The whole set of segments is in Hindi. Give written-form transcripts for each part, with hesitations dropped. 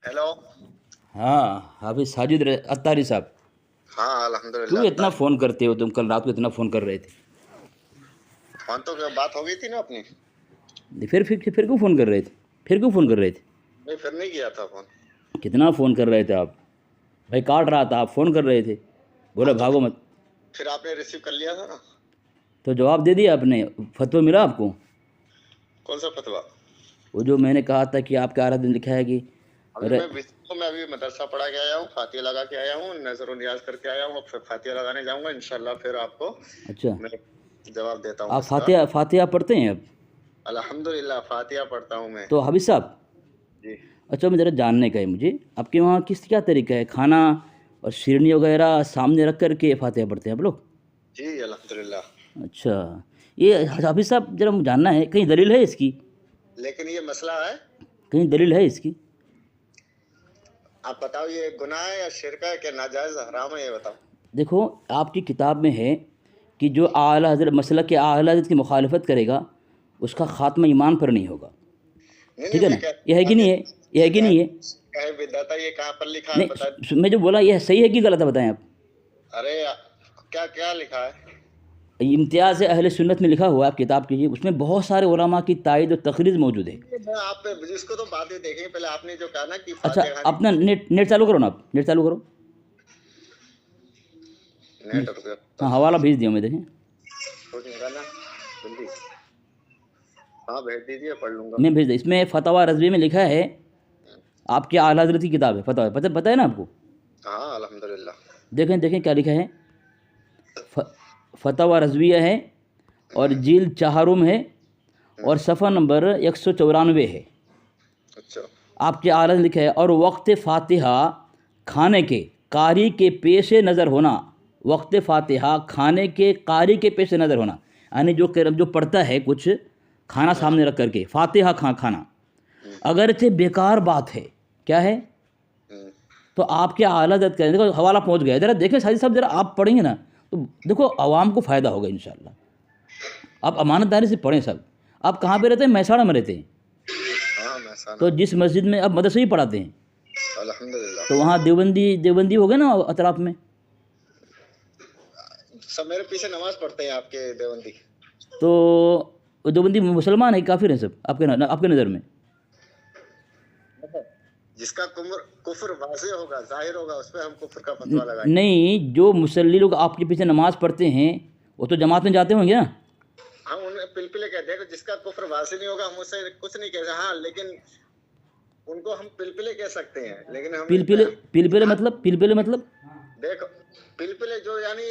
हेलो। हाँ हाफिज साजिद अत्तारी साहब। हाँ अल्हम्दुलिल्लाह क्यों इतना अत्तार। फ़ोन करते हो तुम? कल रात को इतना फ़ोन कर रहे थे। फोन तो क्या बात हो गई थी ना अपनी। नहीं, फिर क्यों फ़ोन कर रहे थे? फिर क्यों फ़ोन कर रहे थे? नहीं फिर नहीं किया था फोन। कितना फ़ोन कर रहे थे आप? भाई काट रहा था, आप फ़ोन कर रहे थे। हाँ बोले तो भागो मत। फिर आपने रिसीव कर लिया था ना। तो जवाब दे दिया आपने? फतवा मिला आपको? कौन सा फतवा? वो जो मैंने कहा था कि आपके आरा दिन लिखा है कि अभी अरे मैं अभी मदरसा पढ़ा के आया हूँ, फातिहा लगा के आया हूँ, नजर और नियाज करके आया हूँ। अब फिर फातिहा लगाने जाऊंगा इंशाल्लाह। फिर आपको अच्छा, मैं जवाब देता हूँ आप इसका। फातिहा फातिहा पढ़ते हैं अब? अल्हम्दुलिल्लाह फातिहा पढ़ता हूँ मैं। तो हाफिज साहब, जी अच्छा मैं ज़रा जानने का है मुझे, आपके वहाँ किस क्या तरीका है खाना और शीरनी वगैरह सामने रख कर के फातिहा पढ़ते हैं आप लोग? जी अल्हम्दुलिल्लाह। अच्छा, ये हाफिज़ साहब ज़रा मुझे जानना है, कहीं दलील है इसकी? लेकिन ये मसला है। कहीं दलील है इसकी? आप बताओ ये गुनाह है या शिरक है, क्या नाजायज हराम है, ये बताओ। देखो, आपकी किताब में है कि जो आला हज़रत मसलक के आला हज़रत की मुखालफत करेगा उसका ख़ात्मा ईमान पर नहीं होगा। नहीं नहीं ठीक है मैं ना? ये है कि नहीं है? ये है कि नहीं है? कहे विदाता ये कहाँ पर लिखा है बता। नहीं, मैं जो बोला यह सही है कि गलत है, बताएं आप। अरे क्या क्या लिखा है? इम्तियाज़ अहले सुन्नत में लिखा हुआ है, आप किताब कीजिए, उसमें बहुत सारे उलमा की तायद और तखरीज मौजूद है। मैं आप जिसको तो बातें देखेंगे, पहले आपने जो कहा ना कि अच्छा, फातिहा खानी। अपना नेट नेट चालू करो ना, आप नेट चालू करो। नेट रुपया हाँ, हवाला भेज दिया मैं, देखें। कुछ निकालना जल्दी। हाँ भेज दीजिए, पढ़ लूंगा। मैं भेज दिया, इसमें फतवा रज़वी में लिखा है, आपके आला हज़रत की किताब है फतवा, पता है ना आपको? हाँ अल्हम्दुलिल्लाह। देखें देखें क्या लिखा है। फतवा रज़विया है और जील चाहरुम है और सफ़ा नंबर 194 है। अच्छा आपके आला ने लिखा है, और वक्त फ़ातिहा खाने के कारी के पेश नज़र होना, वक्त फ़ातिहा खाने के कारी के पेश नज़र होना, यानी जो पढ़ता है कुछ खाना सामने रख करके फ़ातिहा खाना, अगरचे बेकार बात है। क्या है? तो आपके आला हज़रत करें, देखो हवाला पहुंच गया, ज़रा देखें साजिद साहब, ज़रा आप पढ़ेंगे ना तो देखो आवाम को फ़ायदा होगा इंशाल्लाह। आप अमानतदारी से पढ़ें सब। आप कहाँ पे रहते हैं? महसाणा में रहते हैं? हाँ मैं तो जिस मस्जिद में अब मदरसे ही पढ़ाते हैं, अल्हम्दुलिल्लाह। तो वहाँ देवबंदी हो गए ना अतराफ में? सब मेरे पीछे नमाज पढ़ते हैं आपके देवबंदी। तो वो देवबंदी मुसलमान है, काफिर हैं सब आपके नज़र में? जिसका कुफ्र वाज़े होगा, जाहिर होगा, उस पर हम कुफ्र का फतवा लगाएंगे। नहीं, जो मुसल्ली लोग आपके पीछे नमाज पढ़ते हैं वो तो जमात में जाते होंगे ना? हम उन्हें पिलपिले कहते हैं कि जिसका कुफ्र वाज़े नहीं होगा हम उससे कुछ नहीं कहते। हाँ लेकिन उनको हम पिलपिले कह सकते हैं, लेकिन हम पिलपिले पिलपिले मतलब देखो पिलपिले जो यानी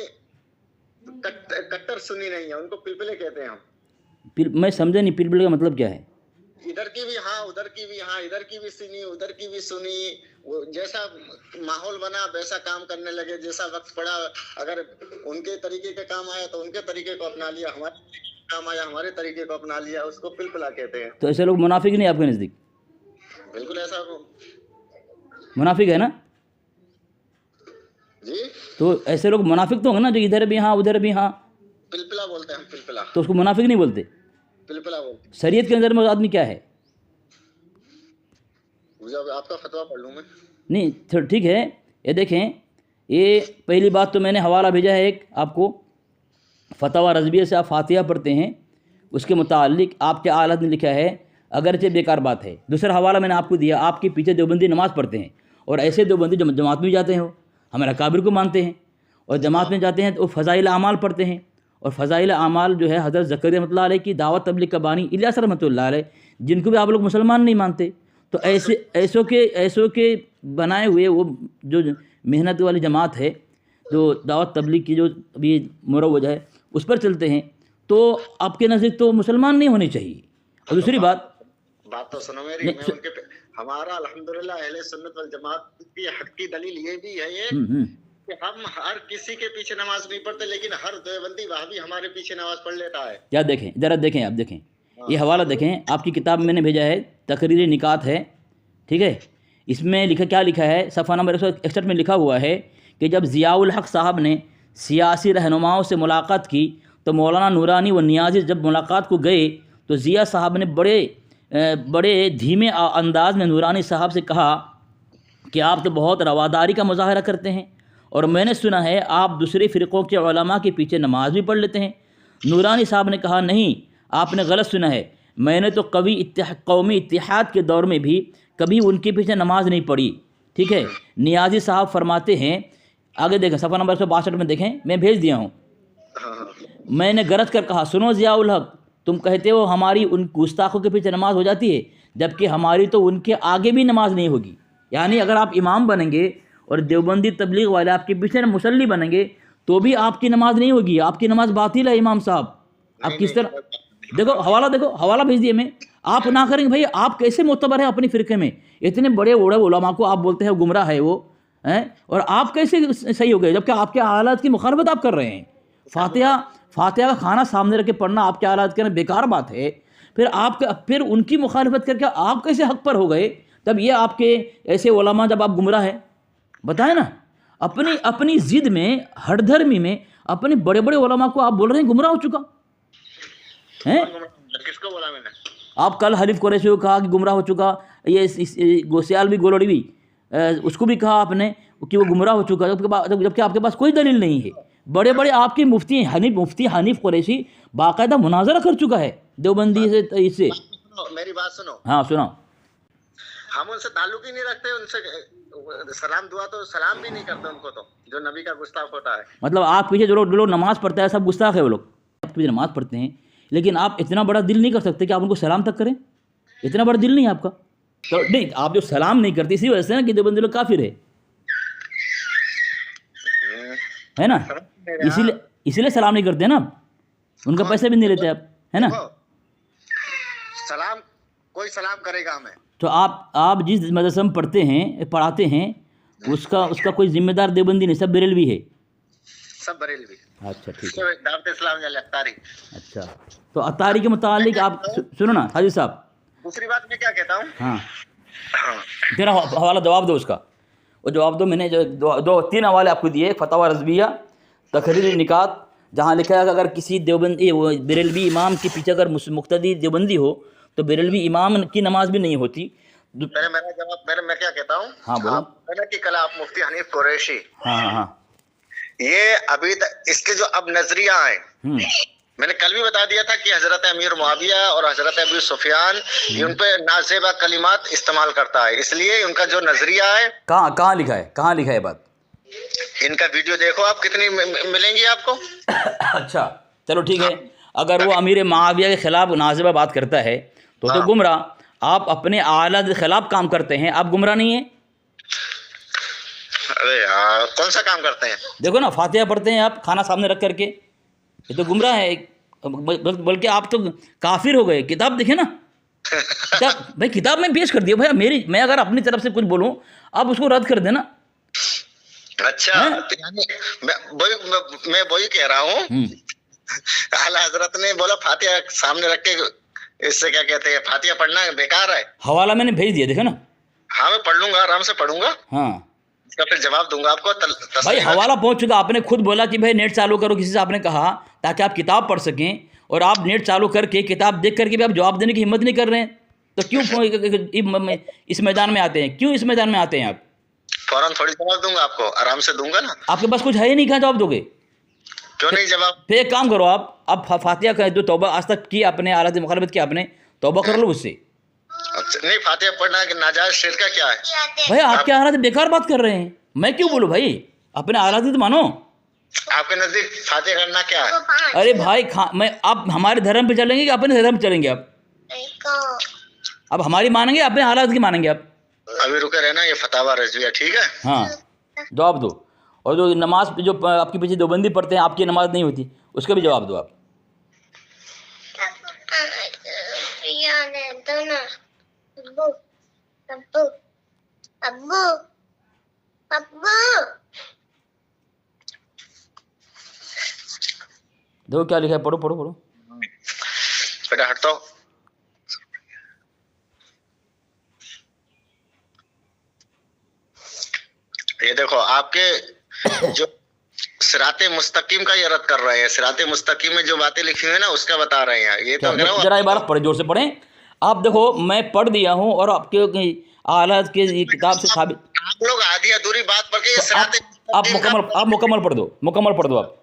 कट्टर सुन्नी नहीं है, उनको पिलपिले कहते हैं हम। मैं समझा नहीं, पिलपिले का मतलब क्या है? इधर की भी हाँ, उधर की भी हाँ, इधर की भी सुनी, उधर की भी सुनी। वो जैसा माहौल बना वैसा काम करने लगे, जैसा वक्त पड़ा अगर उनके तरीके का काम आया तो उनके तरीके को अपना लिया, हमारे तरीके का काम आया हमारे तरीके को अपना लिया, उसको पिलपिला कहते हैं। तो ऐसे लोग मुनाफिक नहीं आपके नज़दीक? बिल्कुल ऐसा मुनाफिक है ना? जी। तो ऐसे लोग मुनाफिक तो होंगे ना, जो इधर भी हाँ उधर भी हाँ, पिलपिला बोलते हैं हम, पिलपिला तो उसको मुनाफिक नहीं बोलते? पिलपिला बोलते हैं। शरीयत के नज़र में आदमी क्या है? मुझे अब आपका फतवा पढ़ लूँ मैं। नहीं तो ठीक है, ये देखें, ये पहली बात तो मैंने हवाला भेजा है एक आपको, फतवा रज़विया से आप फातिहा पढ़ते हैं, उसके मुतालिक आपके आला ने लिखा है अगरचे बेकार बात है। दूसरा हवाला मैंने आपको दिया, आपके पीछे देवबंदी नमाज़ पढ़ते हैं, और ऐसे देवबंदी जो जमात में जाते हैं वो हमारा काबिर को मानते हैं, और जमात में जाते हैं तो फ़ज़ाइल आमाल पढ़ते हैं, और फ़ज़ाइल आमाल जो है हज़रत ज़करिया रहमतुल्लाह अलैह की दावत तबलीग का बानी इल्यास रहमतुल्लाह अलैह, जिनको भी आप लोग मुसलमान नहीं मानते, तो ऐसों के बनाए हुए वो जो मेहनत वाली जमात है, जो दावत तबलीग की जो अभी मुरव्वज है उस पर चलते हैं, तो आपके नज़दीक तो मुसलमान नहीं होने चाहिए। और दूसरी बात तो सुनो मेरी, मैं उनके हमारा अल्हम्दुलिल्लाह अहले सुन्नत वल जमात की हक की दलील ये भी है ये कि हम हर किसी के पीछे नमाज नहीं पढ़ते, लेकिन हर देवबंदी वहाबी हमारे पीछे नमाज पढ़ लेता है। क्या देखें, ज़रा देखें, आप देखें ये हवाला देखें, आपकी किताब में मैंने भेजा है, तकरीर निकात है, ठीक है? इसमें लिखा क्या लिखा है, सफ़ा नंबर 161 में लिखा हुआ है कि जब ज़ियाउल हक़ साहब ने सियासी रहनुमाओं से मुलाकात की तो मौलाना नूरानी व नियाज़ी जब मुलाकात को गए तो ज़िया साहब ने बड़े धीमे अंदाज में नूरानी साहब से कहा कि आप तो बहुत रवादारी का मुजाहरा करते हैं, और मैंने सुना है आप दूसरे फ़िरक़ों के उलमा के पीछे नमाज भी पढ़ लेते हैं। नूरानी साहब ने कहा नहीं, आपने गलत सुना है, मैंने तो कौमी इत्तिहाद के दौर में भी कभी उनके पीछे नमाज नहीं पढ़ी। ठीक है, नियाज़ी साहब फरमाते हैं, आगे देखें सफ़ा नंबर 162 में देखें, मैं भेज दिया हूँ। मैंने गरज कर कहा, सुनो ज़ियाउल हक, तुम कहते हो हमारी उन गुस्ताखों के पीछे नमाज हो जाती है, जबकि हमारी तो उनके आगे भी नमाज नहीं होगी। यानी अगर आप इमाम बनेंगे और देवबंदी तबलीग वाले आपके पीछे मुसल्ली बनेंगे तो भी आपकी नमाज नहीं होगी, आपकी नमाज बातिल है। इमाम साहब आप किस तरह, देखो हवाला, देखो हवाला भेज दिए मैं, आप ना करेंगे भाई, आप कैसे मोतबर हैं अपनी फ़िरक़े में? इतने बड़े ओढ़े उलमा को आप बोलते हैं गुमराह है वो हैं, और आप कैसे सही हो गए जबकि आपके आलात की मुखालफत आप कर रहे हैं। फातिहा का खाना सामने रख के पढ़ना आपके आलात के बेकार बात है, फिर उनकी मुखालफत करके आप कैसे हक पर हो गए? तब ये आपके ऐसे उलमा जब आप गुमराह है, बताएं ना। अपनी ज़िद में, हरधर्मी में अपने बड़े बड़े उलमा को आप बोल रहे हैं गुमराह हो चुका है। किसको बोला मैंने? आप कल हनीफ कुरैशी को कहा कि गुमराह हो चुका, ये गोसियाल भी गोलड़ी भी उसको भी कहा आपने कि वो गुमराह हो चुका, जबकि आपके पास कोई दलील नहीं है। बड़े बड़े आपके मुफ्ती हनीफ कुरैशी बाकायदा मुनाजरा कर चुका है देवबंदी से, इससे। मेरी बात सुनो। हाँ सुनाओ। हम उनसे ताल्लुक ही नहीं रखते, उनसे सलाम दुआ तो सलाम भी नहीं करते उनको, तो जो नबी का गुस्ताख होता है। मतलब आप पीछे जो लोग नमाज पढ़ता है सब गुस्ताख है वो लोग, आप पीछे नमाज पढ़ते हैं, लेकिन आप इतना बड़ा दिल नहीं कर सकते कि आप उनको सलाम तक करें? इतना बड़ा दिल नहीं है आपका। तो नहीं, आप जो सलाम नहीं करते इसी वजह से ना कि देवबंदी लोग काफिर है ना, इसीलिए सलाम नहीं करते ना, उनका पैसे भी नहीं लेते आप, है ना। सलाम कोई सलाम करेगा हमें तो आप जिस मदरसे में पढ़ाते हैं उसका कोई जिम्मेदार देवबंदी नहीं, सब बरेलवी है, सब बरेलवी। अच्छा ठीक है, दावत इस्लाम या अत्तारी। अच्छा, तो अत्तारी के मुतालिक आप सुनो ना हाजी साहब। दूसरी बात मैं क्या कहता हूँ, हाँ तेरा हवाला जवाब दो उसका, वो जवाब दो। मैंने जो 3 हवाले आपको दिए, फतवा रज़विया, तकरीर निकात, जहाँ लिखा है कि अगर किसी देवबंदी बरेलवी इमाम के पीछे अगर मुक्तदी देवबंदी हो तो बरेलवी इमाम की नमाज भी नहीं होती। मेरा जवाब मैं क्या कहता हूँ, हाँ बोलो। कि कल आप मुफ्ती हनीफ कुरैशी, हाँ ये अभी तक इसके जो अब नजरिया आए, मैंने कल भी बता दिया था कि हजरत अमीर मुआविया और हजरत अबू सुफियान ये उन पे नाज़ेबा कलिमात इस्तेमाल करता है, इसलिए उनका जो नजरिया है। कहाँ लिखा है बात? इनका वीडियो देखो आप, कितनी मिलेंगी आपको। अच्छा चलो ठीक है, अगर वो अमीर मुआविया के खिलाफ नाज़ेबा बात करता है तो गुमराह। आप अपने आला के खिलाफ काम करते हैं, आप गुमराह नहीं है? अरे यार कौन सा काम करते हैं? देखो ना, फातिहा पढ़ते हैं आप खाना सामने रख करके, ये तो गुमराह है। बल्कि आप तो काफिर हो गए। किताब देखे ना, भाई किताब में पेश कर दिया भाई, मैं अगर अपनी तरफ से कुछ बोलूं आप उसको रद्द कर देना। अच्छा मैं वही कह रहा हूँ, आला हजरत ने बोला फातिहा सामने रख के, इससे क्या कहते हैं, फातिहा पढ़ना बेकार है। हवाला मैंने भेज दिया, देखो ना। हाँ मैं पढ़ लूंगा, आराम से पढ़ूंगा। हाँ इसका फिर जवाब दूंगा आपको। भाई हवाला पहुंच चुका, आपने खुद बोला कि भाई नेट चालू करो, किसी से आपने कहा ताकि आप किताब पढ़ सकें, और आप नेट चालू करके किताब देख करके भी आप जवाब देने की हिम्मत नहीं कर रहे हैं, तो क्यों इस मैदान में आते हैं? क्यों इस मैदान में आते हैं आप? फौरन थोड़ी जवाब दूंगा आपको, आराम से दूंगा ना। आपके पास कुछ है ही नहीं, कहाँ जवाब दोगे? क्यों नहीं जवाब? फिर एक काम करो, आप फातिहा का जो तौबा आज तक की आपने, आला की मुखालफत की आपने, तौबा कर लो उससे। नहीं फातिहा पढ़ना नाजायज शिर्क का क्या है? भाई आपके आला बेकार बात कर रहे हैं, मैं क्यों बोलूं भाई? अपने आला तो मानो। आपके नजदीक फातिहा करना क्या है? अरे भाई मैं आप हमारे धर्म पे चलेंगे कि अपने धर्म पे चलेंगे? आप हमारी मानेंगे, अपने हालात की मानेंगे आप? अभी रुके रहना, ये फतवा रज़विया, ठीक है। हाँ जवाब दो। और जो नमाज जो आपके पीछे देवबंदी पढ़ते हैं, आपकी नमाज नहीं होती, उसका भी जवाब दो आप। देखो क्या लिखा है, पढ़ो बेटा, हट तो। ये देखो आपके जो सिराते मुस्तकीम का ये रद्द कर रहे हैं। सिराते मुस्तकीम में जो बातें लिखी हुई है ना, उसका बता रहे हैं। ये तो जरा इबारत पढ़े, जोर से पढ़ें आप। देखो मैं पढ़ दिया हूँ और आपके आला के किताब से साबित। आप लोग आधी अधूरी बात पढ़ के ये आप मुकम्मल पढ़ दो, मुकम्मल पढ़ दो आप।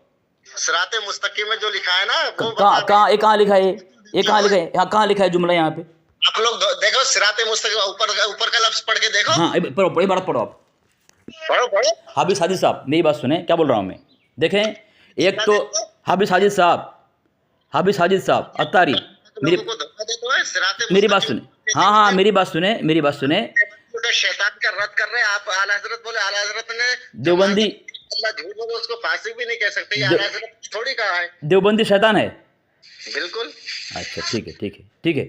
सिराते मुस्तकीम में जो लिखा है ना वो कहाँ लिखा है? ये कहाँ लिखा है? यहाँ कहाँ लिखा है जुमला यहाँ पे? आप लोग देखो सिराते मुस्तकीम ऊपर का लफ्ज पढ़ के देखो। हाँ पढ़ो, बड़ी बात पढ़ो आप। पढ़ो। हाफिज साजिद साहब मेरी बात सुने, क्या बोल रहा हूँ मैं। देखें, एक तो हाफिज साजिद साहब अत्तारी, मेरी बात सुने। हाँ मेरी बात सुने। शैतान का रद्द कर रहे हैं आप। आला हजरत बोले, आला हजरत ने देवबंदी, अल्लाह झूठ बोले उसको फासिक भी नहीं कह सकते। आला हजरत थोड़ी कहा है देवबंदी शैतान है। बिल्कुल। अच्छा ठीक है।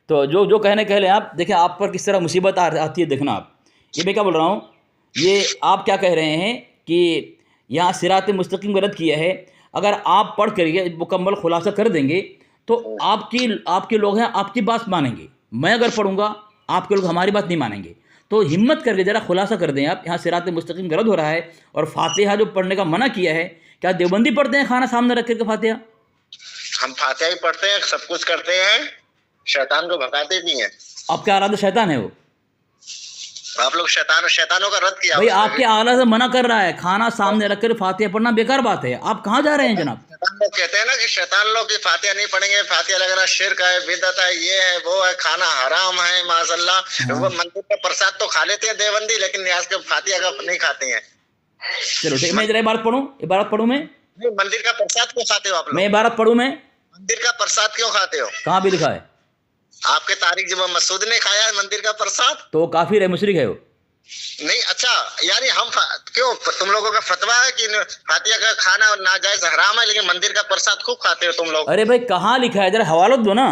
तो जो कहने कह लें आप, देखें आप पर किस तरह मुसीबत आती है, देखना आप। ये मैं क्या बोल रहा हूँ, ये आप क्या कह रहे हैं कि यहाँ सिरात मुस्तकीम को रद्द किया है। अगर आप पढ़ कर मुकम्मल खुलासा कर देंगे तो आपके लोग हैं, आपकी बात मानेंगे। मैं अगर पढ़ूंगा आपके लोग हमारी बात नहीं मानेंगे। तो हिम्मत करके ज़रा खुलासा कर दें आप। यहाँ सिरात मुस्तकीम रद्द हो रहा है और फातिहा जो पढ़ने का मना किया है, क्या देवबंदी पढ़ते हैं खाना सामने रख करके फातिहा? हम फातिहा ही पढ़ते हैं, सब कुछ करते हैं, शैतान को भगाते नहीं है। आपके आला शैतान है वो। आप लोग शैतानों का रद्द किया भाई, आपके आला से मना कर रहा है खाना सामने रख कर फातिहा पढ़ना बेकार बात है। आप कहाँ जा रहे हैं जनाब? शैतान लोग कहते हैं ना कि शैतान लोग की फातिहा नहीं पढ़ेंगे, फातिहा लगाना शिर्क है, बिदअत है, ये है वो है, खाना हराम है माज़अल्लाह। वो मंदिर का प्रसाद तो खा लेते हैं देवबंदी, लेकिन न्याज के फातिहा का नहीं खाते हैं। चलो ठीक, मैं जरा इबारत पढ़ूँ मैं। मंदिर का प्रसाद क्यों खाते हो आप लोग? मैं इबारत पढ़ूँ मैं। मंदिर का प्रसाद क्यों खाते हो? कहाँ भी लिखा है? आपके तारिक जुमा मसूद ने खाया है मंदिर का प्रसाद। तो वो काफिर है, मुशरिक है वो। नहीं, अच्छा, यानी हम क्यों, तुम लोगों का फतवा है कि फातिहा का खाना नाजायज हराम है, लेकिन मंदिर का प्रसाद खूब खाते हो तुम लोग। अरे भाई कहाँ लिखा है, जरा हवाला दो ना।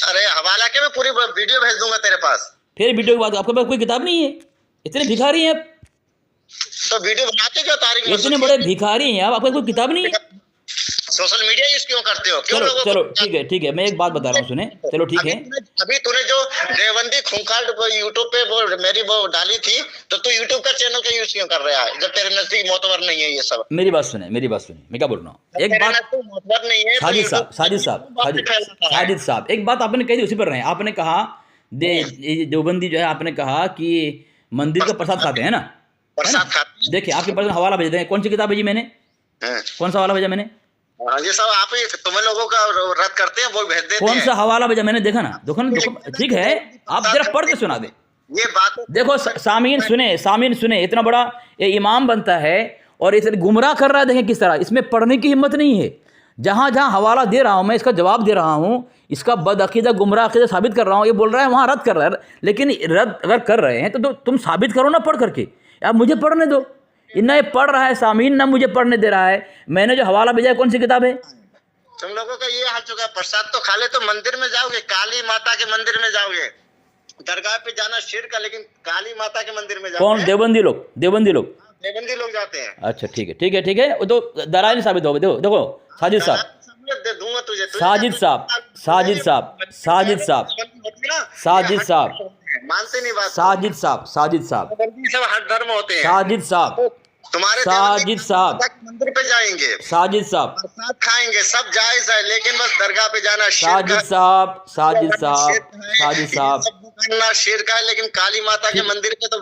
अरे हवाला के मैं पूरी वीडियो भेज दूंगा तेरे पास। फिर वीडियो की बात, आपके पास कोई किताब नहीं है? इतने भिखारी हैं आप, तो वीडियो बनाते क्यों तारिक? इतने बड़े भिखारी हैं आप, आपके पास कोई किताब नहीं है? सोशल मीडिया यूज क्यों करते हो? क्यों चलो ठीक है, मैं एक बात बता रहा हूँ, सुने। चलो ठीक है, अभी तूने जो देवबंदी खूंखार यूट्यूब पे वो मेरी वो डाली थी, तो तू यूट्यूब का चैनल का यूज क्यों कर रहा है जब तेरे नजदीक मोतबर नहीं है ये सब? मेरी बात सुने, मैं क्या बोल रहा हूँ, एक बात। मोतबर नहीं है साजिद साहब एक बात आपने कही थी, उसी पर रहे। आपने कहा देवबंदी जो है, आपने कहा कि मंदिर का प्रसाद खाते हैं ना, प्रसाद खाते। देखिए आपके पास हवाला भेज दें, कौन सी किताब भेजी मैंने, कौन सा हवाला भेजा मैंने? ये सब आप ही तुम्हें लोगों का रद्द करते हैं, वो भेज देते हैं। कौन सा हवाला भेजा मैंने? देखो ना, ठीक है, आप जरा पढ़ के सुना दे। ये बात देखो सामीन सुने, इतना बड़ा ये इमाम बनता है और इसे गुमराह कर रहा है। देखें किस तरह, इसमें पढ़ने की हिम्मत नहीं है। जहाँ हवाला दे रहा हूँ मैं, इसका जवाब दे रहा हूँ, इसका बदअकीदा गुमराह अकीदा साबित कर रहा हूँ, ये बोल रहा है वहाँ रद्द कर रहा है। लेकिन रद्द अगर कर रहे हैं तो तुम साबित करो ना पढ़ करके। आप मुझे पढ़ने दो। ना ये पढ़ रहा है सामीन, ना मुझे पढ़ने दे रहा है। मैंने जो हवाला भेजा है, कौन सी किताब है? तुम लोगों का ये हाल चुका, प्रसाद तो खा ले तो मंदिर में जाओगे, काली माता के मंदिर में जाओगे। दरगाह पे जाना शिर्क है, लेकिन काली माता के मंदिर में जाओगे। कौन? देवबंदी लोग जाते हैं। अच्छा ठीक है, वो तो दलाइल साबित हो। देखो साजिद साहब, दूंगा तुझे। मानते नहीं बात। साजिद साहब सब हर धर्म होते हैं। तुम्हारे मंदिर पे जाएंगे, साजिद साहब प्रसाद खाएंगे, सब जायज है, लेकिन बस दरगाह पे जाना साजिद साहब करना शिर्क है। लेकिन काली माता के मंदिर पे तो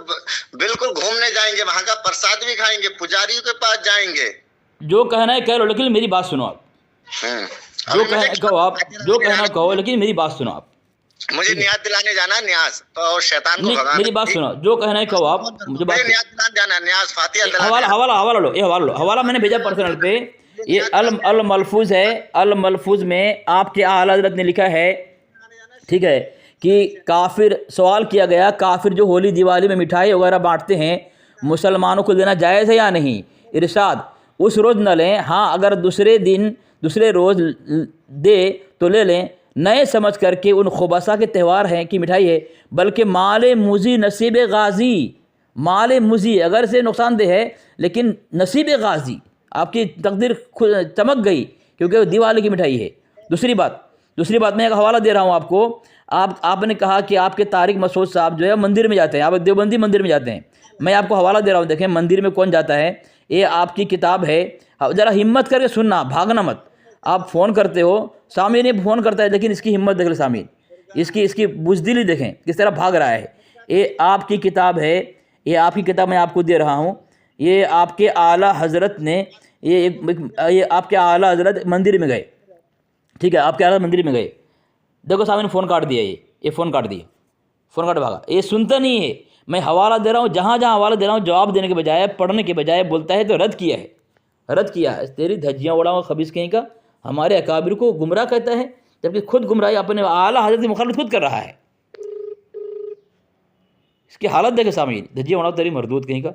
बिल्कुल घूमने जाएंगे, वहां का प्रसाद भी खाएंगे, पुजारियों के पास जाएंगे। जो कहना है कह लो, लेकिन मेरी बात सुनो आप। जो कहना कहो, लेकिन मेरी बात सुनो आप। मुझे न्याज दिलाने जाना है, न्याज तो, और शैतान को भगाना। मेरी बात सुनो, जो कहना है कहो आप। मुझे बात न्याज दिलाने जाना है, न्याज फातिहा हवाला लो। हवाला मैंने भेजा पर्सनल पे। ये अल मलफूज है। अल मलफूज में आपके आला हज़रत ने लिखा है, ठीक है, कि काफिर, सवाल किया गया, काफिर जो होली दिवाली में मिठाई वगैरह बांटते हैं, मुसलमानों को देना जायज़ है या नहीं? इरशाद, उस रोज़ न लें, हाँ अगर दूसरे रोज़ दे तो ले लें, नए समझ करके उन खुबासा के त्यौहार हैं कि मिठाई है, बल्कि माल मुजी नसीब गाजी। माल मुजी अगर से नुकसानदेह है, लेकिन नसीब गाजी, आपकी तकदीर चमक गई क्योंकि दिवाली की मिठाई है। दूसरी बात मैं एक हवाला दे रहा हूँ आपको। आपने कहा कि आपके तारिक मसूद साहब जो है मंदिर में जाते हैं, आप देवबंदी मंदिर में जाते हैं। मैं आपको हवाला दे रहा हूँ, देखें मंदिर में कौन जाता है। ये आपकी किताब है, ज़रा हिम्मत करके सुनना, भागना मत। आप फ़ोन करते हो, सामीन ने फ़ोन करता है, लेकिन इसकी हिम्मत देख ले सामीन, इसकी बुज़दिली देखें किस तरह भाग रहा है। ये आपकी किताब है, ये आपकी किताब मैं आपको दे रहा हूँ, ये आपके आला हज़रत ने, ये आपके आला हज़रत मंदिर में गए, ठीक है, आपके आला मंदिर में गए। देखो सामने फ़ोन काट दिया, ये फ़ोन काट दिया, फ़ोन काट भागा। ये सुनता नहीं है, मैं हवाला दे रहा हूँ, जहाँ जहाँ हवाला दे रहा हूँ जवाब देने के बजाय, पढ़ने के बजाय बोलता है तो रद्द किया है, रद्द किया है। तेरी धज्जियाँ उड़ाऊंगा खबीस कहीं का, हमारे अकाबिर को गुमराह कहता है, जबकि खुद गुमराही अपने आला हज़रत की मुखालफत खुद कर रहा है। इसकी हालत देखे सामने, धज्जियाँ उड़ाओ तेरी मरदूद कहीं का।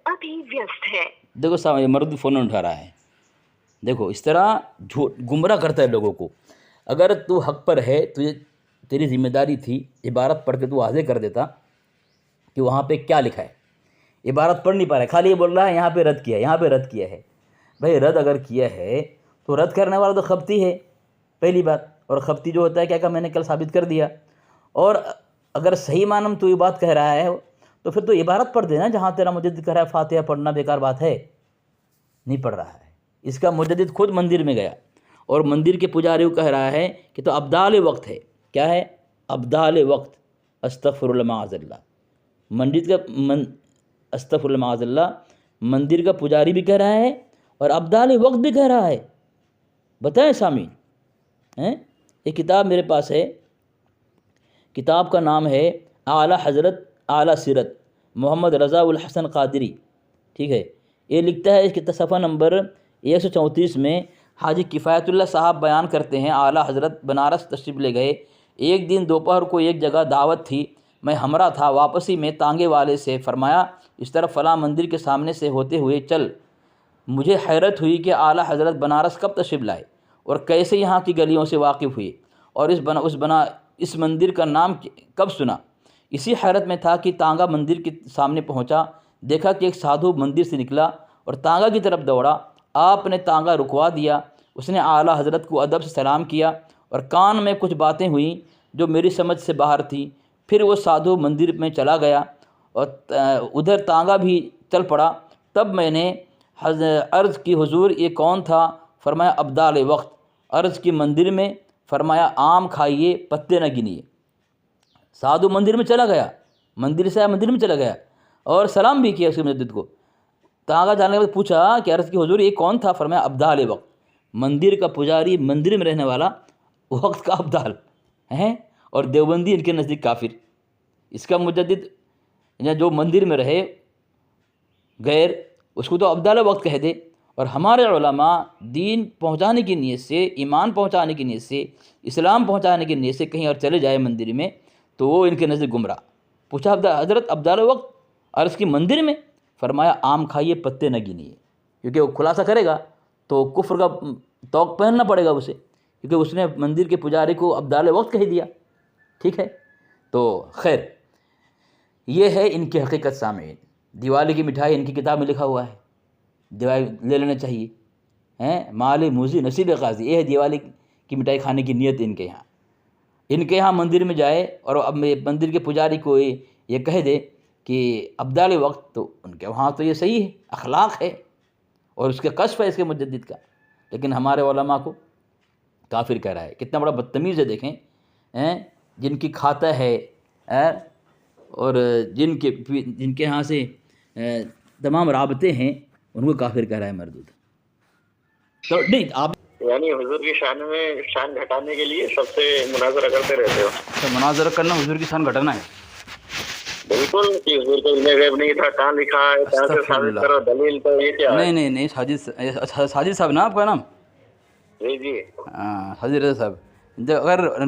अभी व्यस्त है। देखो सामने मर्द फ़ोन उठा रहा है। देखो इस तरह झूठ गुमराह करता है लोगों को। अगर तू हक पर है, तुझे तेरी जिम्मेदारी थी इबारत पढ़ के तू वाज़ेह कर देता कि वहाँ पे क्या लिखा है। इबारत पढ़ नहीं पा रहा है, खाली ये बोल रहा है यहाँ पे रद्द किया है, यहाँ पे रद्द किया है। भाई रद्द अगर किया है तो रद्द करने वाला तो खबती है, पहली बात। और खबती जो होता है, क्या क्या मैंने कल साबित कर दिया। और अगर सही मानम तू ये बात कह रहा है तो फिर तो इबारत पढ़ देना जहाँ तेरा मुजद्दिद कह रहा है फातिहा पढ़ना बेकार बात है, नहीं पढ़ रहा है। इसका मुजद्दिद खुद मंदिर में गया और मंदिर के पुजारी को कह रहा है कि तो अब्दाल वक्त है। क्या है? अब्दाल वक्त, अस्तगफिरुल्लाह माअज़ल्लाह। मंदिर का अस्तगफिरुल्लाह माअज़ल्लाह, मंदिर का पुजारी भी कह रहा है और अब्दाल वक्त भी कह रहा है। बताएं सामीन हैं, एक किताब मेरे पास है, किताब का नाम है आला हज़रत आला सीरत मोहम्मद रज़ा उल हसन क़ादरी, ठीक है। ये लिखता है, इसके सफ़ा नंबर 134 में हाजी किफ़ायतुल्लाह साहब बयान करते हैं, आला हज़रत बनारस तशरीफ़ ले गए। एक दिन दोपहर को एक जगह दावत थी, मैं हमरा था, वापसी में तांगे वाले से फरमाया इस तरफ फ़लाँ मंदिर के सामने से होते हुए चल। मुझे हैरत हुई कि आला हज़रत बनारस कब तशरीफ़ लाए और कैसे यहाँ की गलियों से वाकिफ़ हुए और इस मंदिर का नाम कब सुना। इसी हैरत में था कि तांगा मंदिर के सामने पहुँचा, देखा कि एक साधु मंदिर से निकला और तांगा की तरफ दौड़ा। आपने तांगा रुकवा दिया, उसने आला हज़रत को अदब से सलाम किया और कान में कुछ बातें हुई जो मेरी समझ से बाहर थी। फिर वो साधु मंदिर में चला गया और उधर तांगा भी चल पड़ा। तब मैंने अर्ज़ की हुजूर ये कौन था? फरमाया अब्दाल वक्त। अर्ज़ की मंदिर में? फरमाया आम खाइए पत्ते न गिनिए। साधु मंदिर में चला गया, मंदिर से मंदिर में चला गया और सलाम भी किया उसके मुजद्दिद को। तांगा जाने के बाद पूछा कि अर्ज़ की हुजूर ये कौन था? फरमाया अब्दाल वक्त। मंदिर का पुजारी, मंदिर में रहने वाला, वक्त का अब्दाल हैं, और देवबंदी इनके नज़दीक काफिर। इसका मुजद्दिद जो मंदिर में रहे गैर, उसको तो अब्दाल वक्त कह दे। और हमारे उलमा दीन पहुंचाने की नीयत से, ईमान पहुंचाने की नीयत से, इस्लाम पहुंचाने की नीयत से कहीं और चले जाए मंदिर में तो वो इनके नज़दीक गुमराह। पूछा हज़रत अब्दाल वक्त अर्ज़ की मंदिर में? फरमाया आम खाइए पत्ते न गिनिए। क्योंकि वो खुलासा करेगा तो कुफ्र का तौक पहनना पड़ेगा उसे, क्योंकि उसने मंदिर के पुजारी को अब्दाल वक्त कह दिया। ठीक है, तो खैर ये है इनकी हकीकत। सामईन, दिवाली की मिठाई इनकी किताब में लिखा हुआ है, दिवाली ले लेना चाहिए हैं, माल मूजी नसीब गाजी। ये है दिवाली की मिठाई खाने की नीयत इनके यहाँ। इनके यहाँ मंदिर में जाए और अब मंदिर के पुजारी को ये कह दे कि अब्दाल वक्त, तो उनके वहाँ तो ये सही है, अखलाक है और उसके कश्फ है इसके मुजद्दिद का। लेकिन हमारे उलमा को काफिर कह रहा है। कितना बड़ा बदतमीज़ है देखें हैं, जिनकी खाता है और जिनके यहाँ से तमाम राबते हैं, उनको काफिर कह रहा है मरदूद। तो नहीं, आप यानी हुजूर की शान में शान घटाने के लिए सबसे मुनाजरा करते रहते हो। तो मुनाजरा करना हुजूर की शान घटाना है? बिल्कुल, कि हुजूर को इल्मे गैब नहीं था, कहाँ लिखा है, कहाँ से साबित करो दलील, तो ये क्या है? नहीं, साजिद साहब ना आपका नाम? जी जी, हाँ, साजिद रज़ा साहब। अगर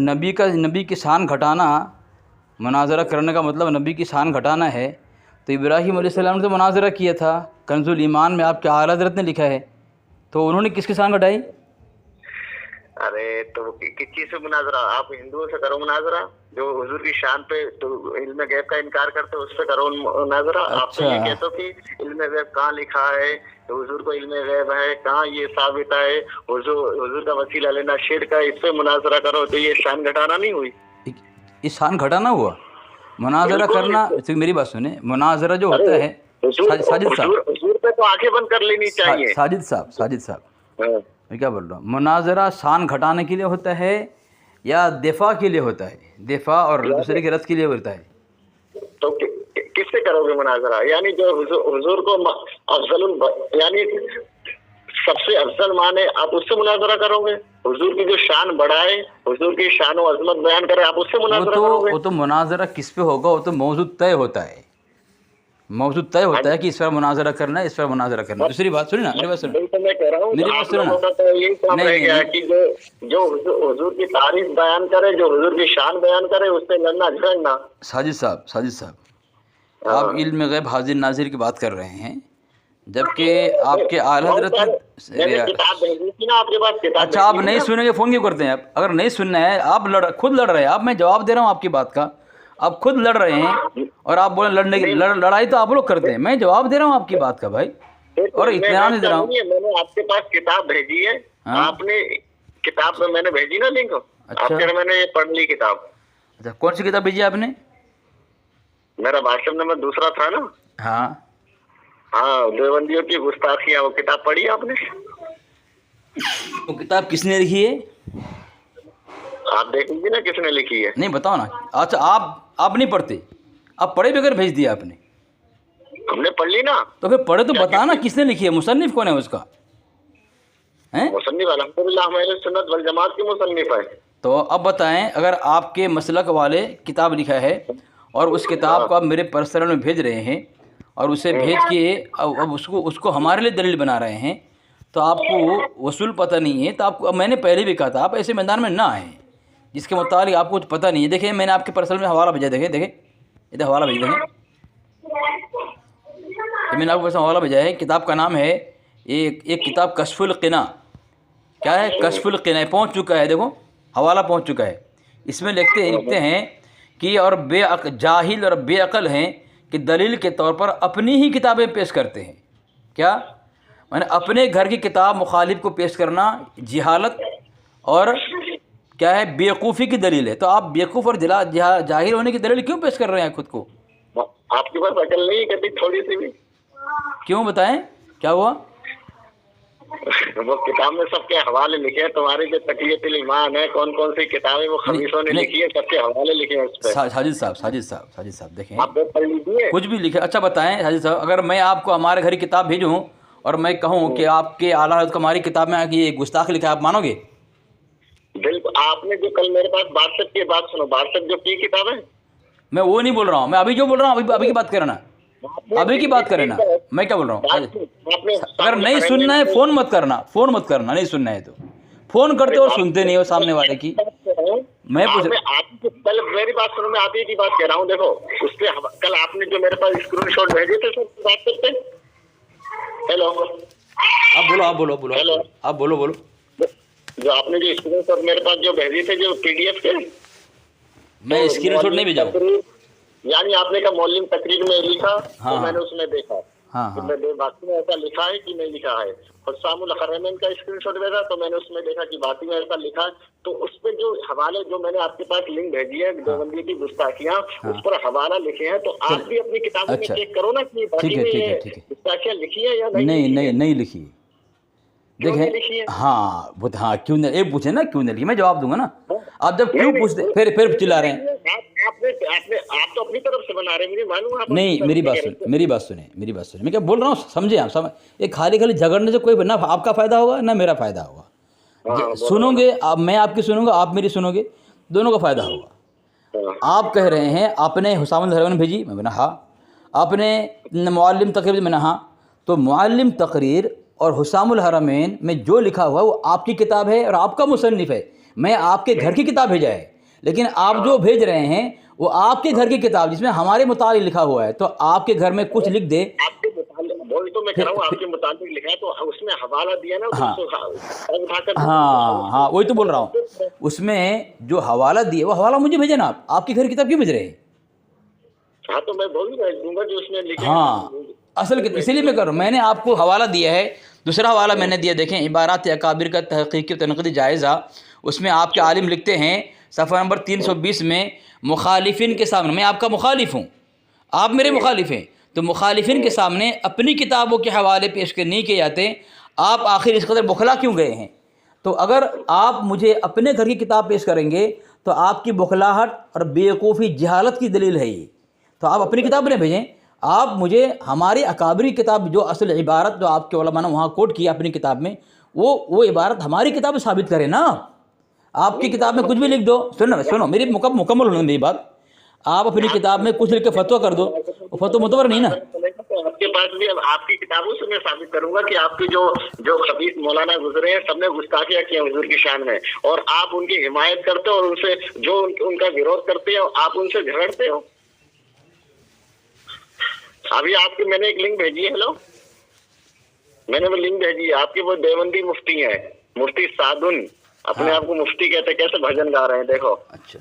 नबी की शान घटाना, मुनाजरा करने का मतलब नबी की शान घटाना है, तो इब्राहीम अलैहिस्सलाम ने तो मुनाजरा किया था। कंजुल ईमान में आपके आला हज़रत ने लिखा है, तो उन्होंने किसकी शान घटाई? अरे तो किस चीज से मुनाजरा? आप हिंदुओं से करो मुनाजरा, जो हुजूर की शान पे तो इल्मे गैब का इनकार करते हो, उस पे करो मुनाजरा। आप तो ये कहते हो कि इल्मे गैब कहाँ लिखा है, तो हुजूर को इल्मे गैब है, कहाँ ये साबित है, हुजूर का वसीला लेना शिर्क है, इस पे मुनाजरा करो, तो ये शान घटाना नहीं हुई? इस शान घटाना हुआ? मुनाजरा करना, मेरी बात सुने, मुनाजरा जो होता है, साजिद साहब, हुजूर पे तो आंखें बंद कर लेनी चाहिए। साजिद साहब, मैं क्या बोल रहा हूँ, मुनाजरा शान घटाने के लिए होता है या दिफा के लिए होता है? दिफा और दूसरे के रद्द के लिए होता है? तो किससे करोगे मुनाजरा? यानी जो हुजूर को यानी सबसे अफजल माने, आप उससे मुनाजरा करोगे? हुजूर की जो शान बढ़ाए, हुजूर की शान और अजमत बयान करे, आप उससे मुनाजरा करोगे? वो तो मुनाजरा किस पे होगा, वो तो मौजूद तय होता है, मौजूद तय होता है कि इस पर मुनाजरा करना है, इस पर मुनाजरा करना है। दूसरी बात सुनिए ना, मेरी बात सुनो, तो मैं कह रहा हूँ मेरी बात सुनो ना। तो यही काम रह गया है कि जो हुजूर की तारीफ बयान करे, जो हुजूर की शान बयान करे, उससे लड़ना झगड़ना। साजिद साहब आप इल्म गैब हाजिर नाजिर की बात कर रहे हैं, जबकि आपके आला हज़रत किताब भेजी थी ना आपके पास, किताब। अच्छा, आप नहीं सुनेंगे, फ़ोन क्यों करते हैं आप? अगर नहीं सुनना है, आप खुद लड़ रहे हैं, आप, मैं जवाब दे रहा हूँ आपकी बात का, आप खुद लड़ रहे हैं और आप बोले लड़ने की लड़ाई तो आप लोग करते हैं, मैं जवाब दे रहा हूँ आपकी बात का भाई, और इत्मीनान दे रहा हूँ। मैंने आपके पास किताब भेजी है, आपने किताब में मैंने भेजी ना लिंक, आपके मैंने ये पढ़ ली किताब। अच्छा, कौन सी किताब भेजी आपने? मेरा भाषण नंबर 2 था ना। हाँ, देवबंदियों की गुस्ताखियां, वो किताब पढ़ी आपने? वो किताब किसने लिखी है? आप देख लीजिए ना किसने लिखी है। नहीं, बताओ ना। अच्छा, आप नहीं पढ़ते, आप पढ़े बगैर भेज दिया आपने। हमने पढ़ ली ना। तो फिर पढ़े तो बता ना किसने लिखी है, मुसन्निफ कौन है उसका? हैं? मुसन्निफ अल्हम्दुलिल्लाह हमारे सुन्नत वल जमात की मुसन्निफ है। तो अब बताएं, अगर आपके मसलक वाले किताब लिखा है और उस किताब को आप मेरे पर्सनल में भेज रहे हैं और उसे भेज के अब उसको हमारे लिए दलील बना रहे हैं, तो आपको वसूल पता नहीं है। तो आपको, मैंने पहले भी कहा था, आप ऐसे मैदान में ना आएँ जिसके मुताबिक आपको कुछ पता नहीं है। देखिए, मैंने आपके पर्सनल में हवाला भेजा, देखें इधर हवाला भेज देखें, तो मैंने आपको हवाला भेजा है। किताब का नाम है एक किताब कश्फुल क़िना। क्या है? कश्फुल क़िना। पहुँच चुका है, देखो हवाला पहुँच चुका है। इसमें लिखते हैं कि और जाहिल और बेअक़ल हैं कि दलील के तौर पर अपनी ही किताबें पेश करते हैं। क्या मैंने अपने घर की किताब मुखालिफ को पेश करना जिहालत और क्या है, बेवकूफ़ी की दलील है। तो आप बेवकूफ़ और जाहिल होने की दलील क्यों पेश कर रहे हैं खुद को? आपके पास अकल नहीं करती थोड़ी सी भी? क्यों, बताएं क्या हुआ? वो किताब में सबके हवाले लिखे हैं, तुम्हारी जो तक़ियतुल ईमान है, कौन कौन सी किताबें वो खबीसों ने लिखी है, सबके हवाले लिखे हैं उस पे। साजिद साहब देखें, आप पढ़ लीजिए, कुछ भी लिखे। अच्छा बताएं साजिद साहब, अगर मैं आपको हमारे घर की किताब भेजूँ और मैं कहूँ कि आपके आला हज़रत को हमारी किताब में ये गुस्ताख लिखा है, आप मानोगे? बिल्कुल। आपने जो कल मेरे पास बात की बात सुनो, बात जो की किताब है, मैं वो नहीं बोल रहा हूँ, मैं अभी जो बोल रहा हूँ, अभी की बात करें ना, अभी की बात करें ना। मैं क्या बोल रहा हूँ? अगर नहीं सुनना है फ़ोन मत करना, नहीं सुनना है तो फ़ोन करते और सुनते नहीं हो सामने वाले की। मैं कल मेरी बात सुनो, मैं आप ही की बात कह रहा हूँ। देखो उस पे कल आपने जो मेरे पास स्क्रीनशॉट भेजे थे, सब बात करते। हेलो, आप बोलो। जो आपने जो स्क्रीनशॉट मेरे पास जो भेजे थे, जो PDF के, मैं स्क्रीनशॉट नहीं भेजा हूँ। यानी आपने का मौलिम तकरीर में लिखा, तो मैंने उसमें देखा बाकी में ऐसा लिखा है कि नहीं लिखा है। और सामुल हरमैन का स्क्रीनशॉट भेजा, तो मैंने उसमें देखा कि बाकी में ऐसा लिखा है। तो उस पे जो हवाले जो मैंने आपके पास लिंक भेजी है, देवबंदी की गुस्ताखियां, उस पर हवाला लिखे हैं। तो आप भी अपनी किताबों में चेक करो ना कि बाकी में ये गुस्ताखियां लिखी है या नहीं लिखी। देखें, हाँ क्यों नहीं, एक पूछे ना क्यों नहीं लिखी, मैं जवाब दूंगा ना। आप जब क्यों पूछते फिर चिल्ला रहे हैं। आप तो अपनी तरफ से बना रहे हैं, मुझे मालूम। नहीं, मेरी बात सुने। मैं क्या बोल रहा हूँ समझे आप? ये खाली झगड़ने से कोई ना आपका फ़ायदा होगा ना मेरा फ़ायदा होगा। सुनोगे आप, मैं आपकी सुनूंगा, आप मेरी सुनोगे, दोनों का फ़ायदा होगा। आप कह रहे हैं आपने हुसामुल हरमैन भेजी, मैं बना हाँ। आपने मुअल्लिम तकरीर में, हाँ। तो मुअल्लिम तकरीर और हुसामुल हरमैन में जो लिखा हुआ है वो आपकी किताब है और आपका मुसन्निफ है। मैं आपके घर की किताब भेजा है, लेकिन आप जो भेज रहे हैं वो आपके घर की किताब जिसमें हमारे मुतालिक लिखा हुआ है। तो आपके घर में कुछ लिख दे, आपके मुतालिक, वही तो मैं कह रहा हूं, आपके मुतालिक लिखा है, तो उसमें हवाला दिया ना। हाँ, वही तो बोल रहा हूँ। उसमें जो हवाला दिया वो हवाला मुझे भेजे ना, आप आपकी घर की किताब क्यों भेज रहे हैं? हाँ, तो मैं वही भेज दूंगा जो उसमें लिखा। हाँ, असल इसीलिए मैं कर रहा हूँ, मैंने आपको हवाला दिया है। दूसरा हवाला मैंने दिया, देखें, इबारात अकाबिर का तहक़ीक़ तनक़ीदी जायज़ा, उसमें आपके आलिम लिखते हैं सफ़ा नंबर 320 में, मुखालिफिन के सामने, मैं आपका मुखालिफ हूँ, आप मेरे मुखालिफ हैं, तो मुखालिफिन के सामने अपनी किताबों के हवाले पेश नहीं किए जाते। आप आखिर इस कदर बुखला क्यों गए हैं? तो अगर आप मुझे अपने घर की किताब पेश करेंगे तो आपकी बुखलाहट और बेवकूफ़ी जहालत की दलील है ये। तो आप अपनी किताब नहीं भेजें, आप मुझे हमारी अकाबरी किताब जो असल इबारत जो आपके उलमा ने वहाँ कोट किया अपनी किताब में, वो इबारत हमारी किताब में साबित करें ना। आपकी किताब में कुछ भी लिख दो, सुनो मेरी मुकम्मल होने मेरी बात। आप अपनी किताब में कुछ लिख के फतवा कर दो, वो फतवा मुतबर नहीं ना। आपके पास भी आपकी किताबों से मैं साबित करूंगा कि आपके जो खबीस मौलाना गुजरे हैं सबने गुस्ताखियां की हुजूर की शान में, और आप उनकी हिमायत करते हो और उनसे जो उनका विरोध करते हो आप उनसे झगड़ते हो। अभी आपके मैंने एक लिंक भेजी है, हेलो, मैंने वो लिंक भेजी है आपके, वो देवबंदी मुफ्ती है, मुफ्ती सादुन, अपने आप को मुफ्ती कहते, कैसे भजन गा रहे हैं देखो। अच्छा,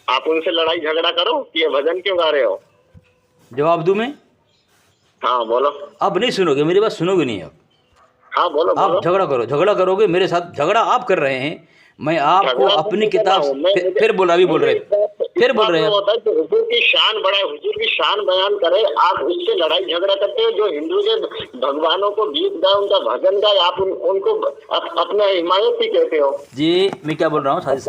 आप उनसे लड़ाई झगड़ा करो कि ये भजन क्यों गा रहे हो। जवाब दूं मैं? हाँ बोलो। अब नहीं सुनोगे मेरी बात, सुनोगे नहीं अब। हाँ बोलो। आप झगड़ा करोगे मेरे साथ, झगड़ा आप कर रहे हैं। मैं आपको अपनी किताब फिर बोल रहे हैं हुजूर की शान बढ़ाए, हुजूर की शान बयान करे, आप उससे लड़ाई झगड़ा करते हो। जो हिंदू के भगवानों को गीत गाए, उनका भजन गाए, आप उनको अपना हिमायत ही कहते हो। जी मैं क्या बोल रहा हूँ हाजी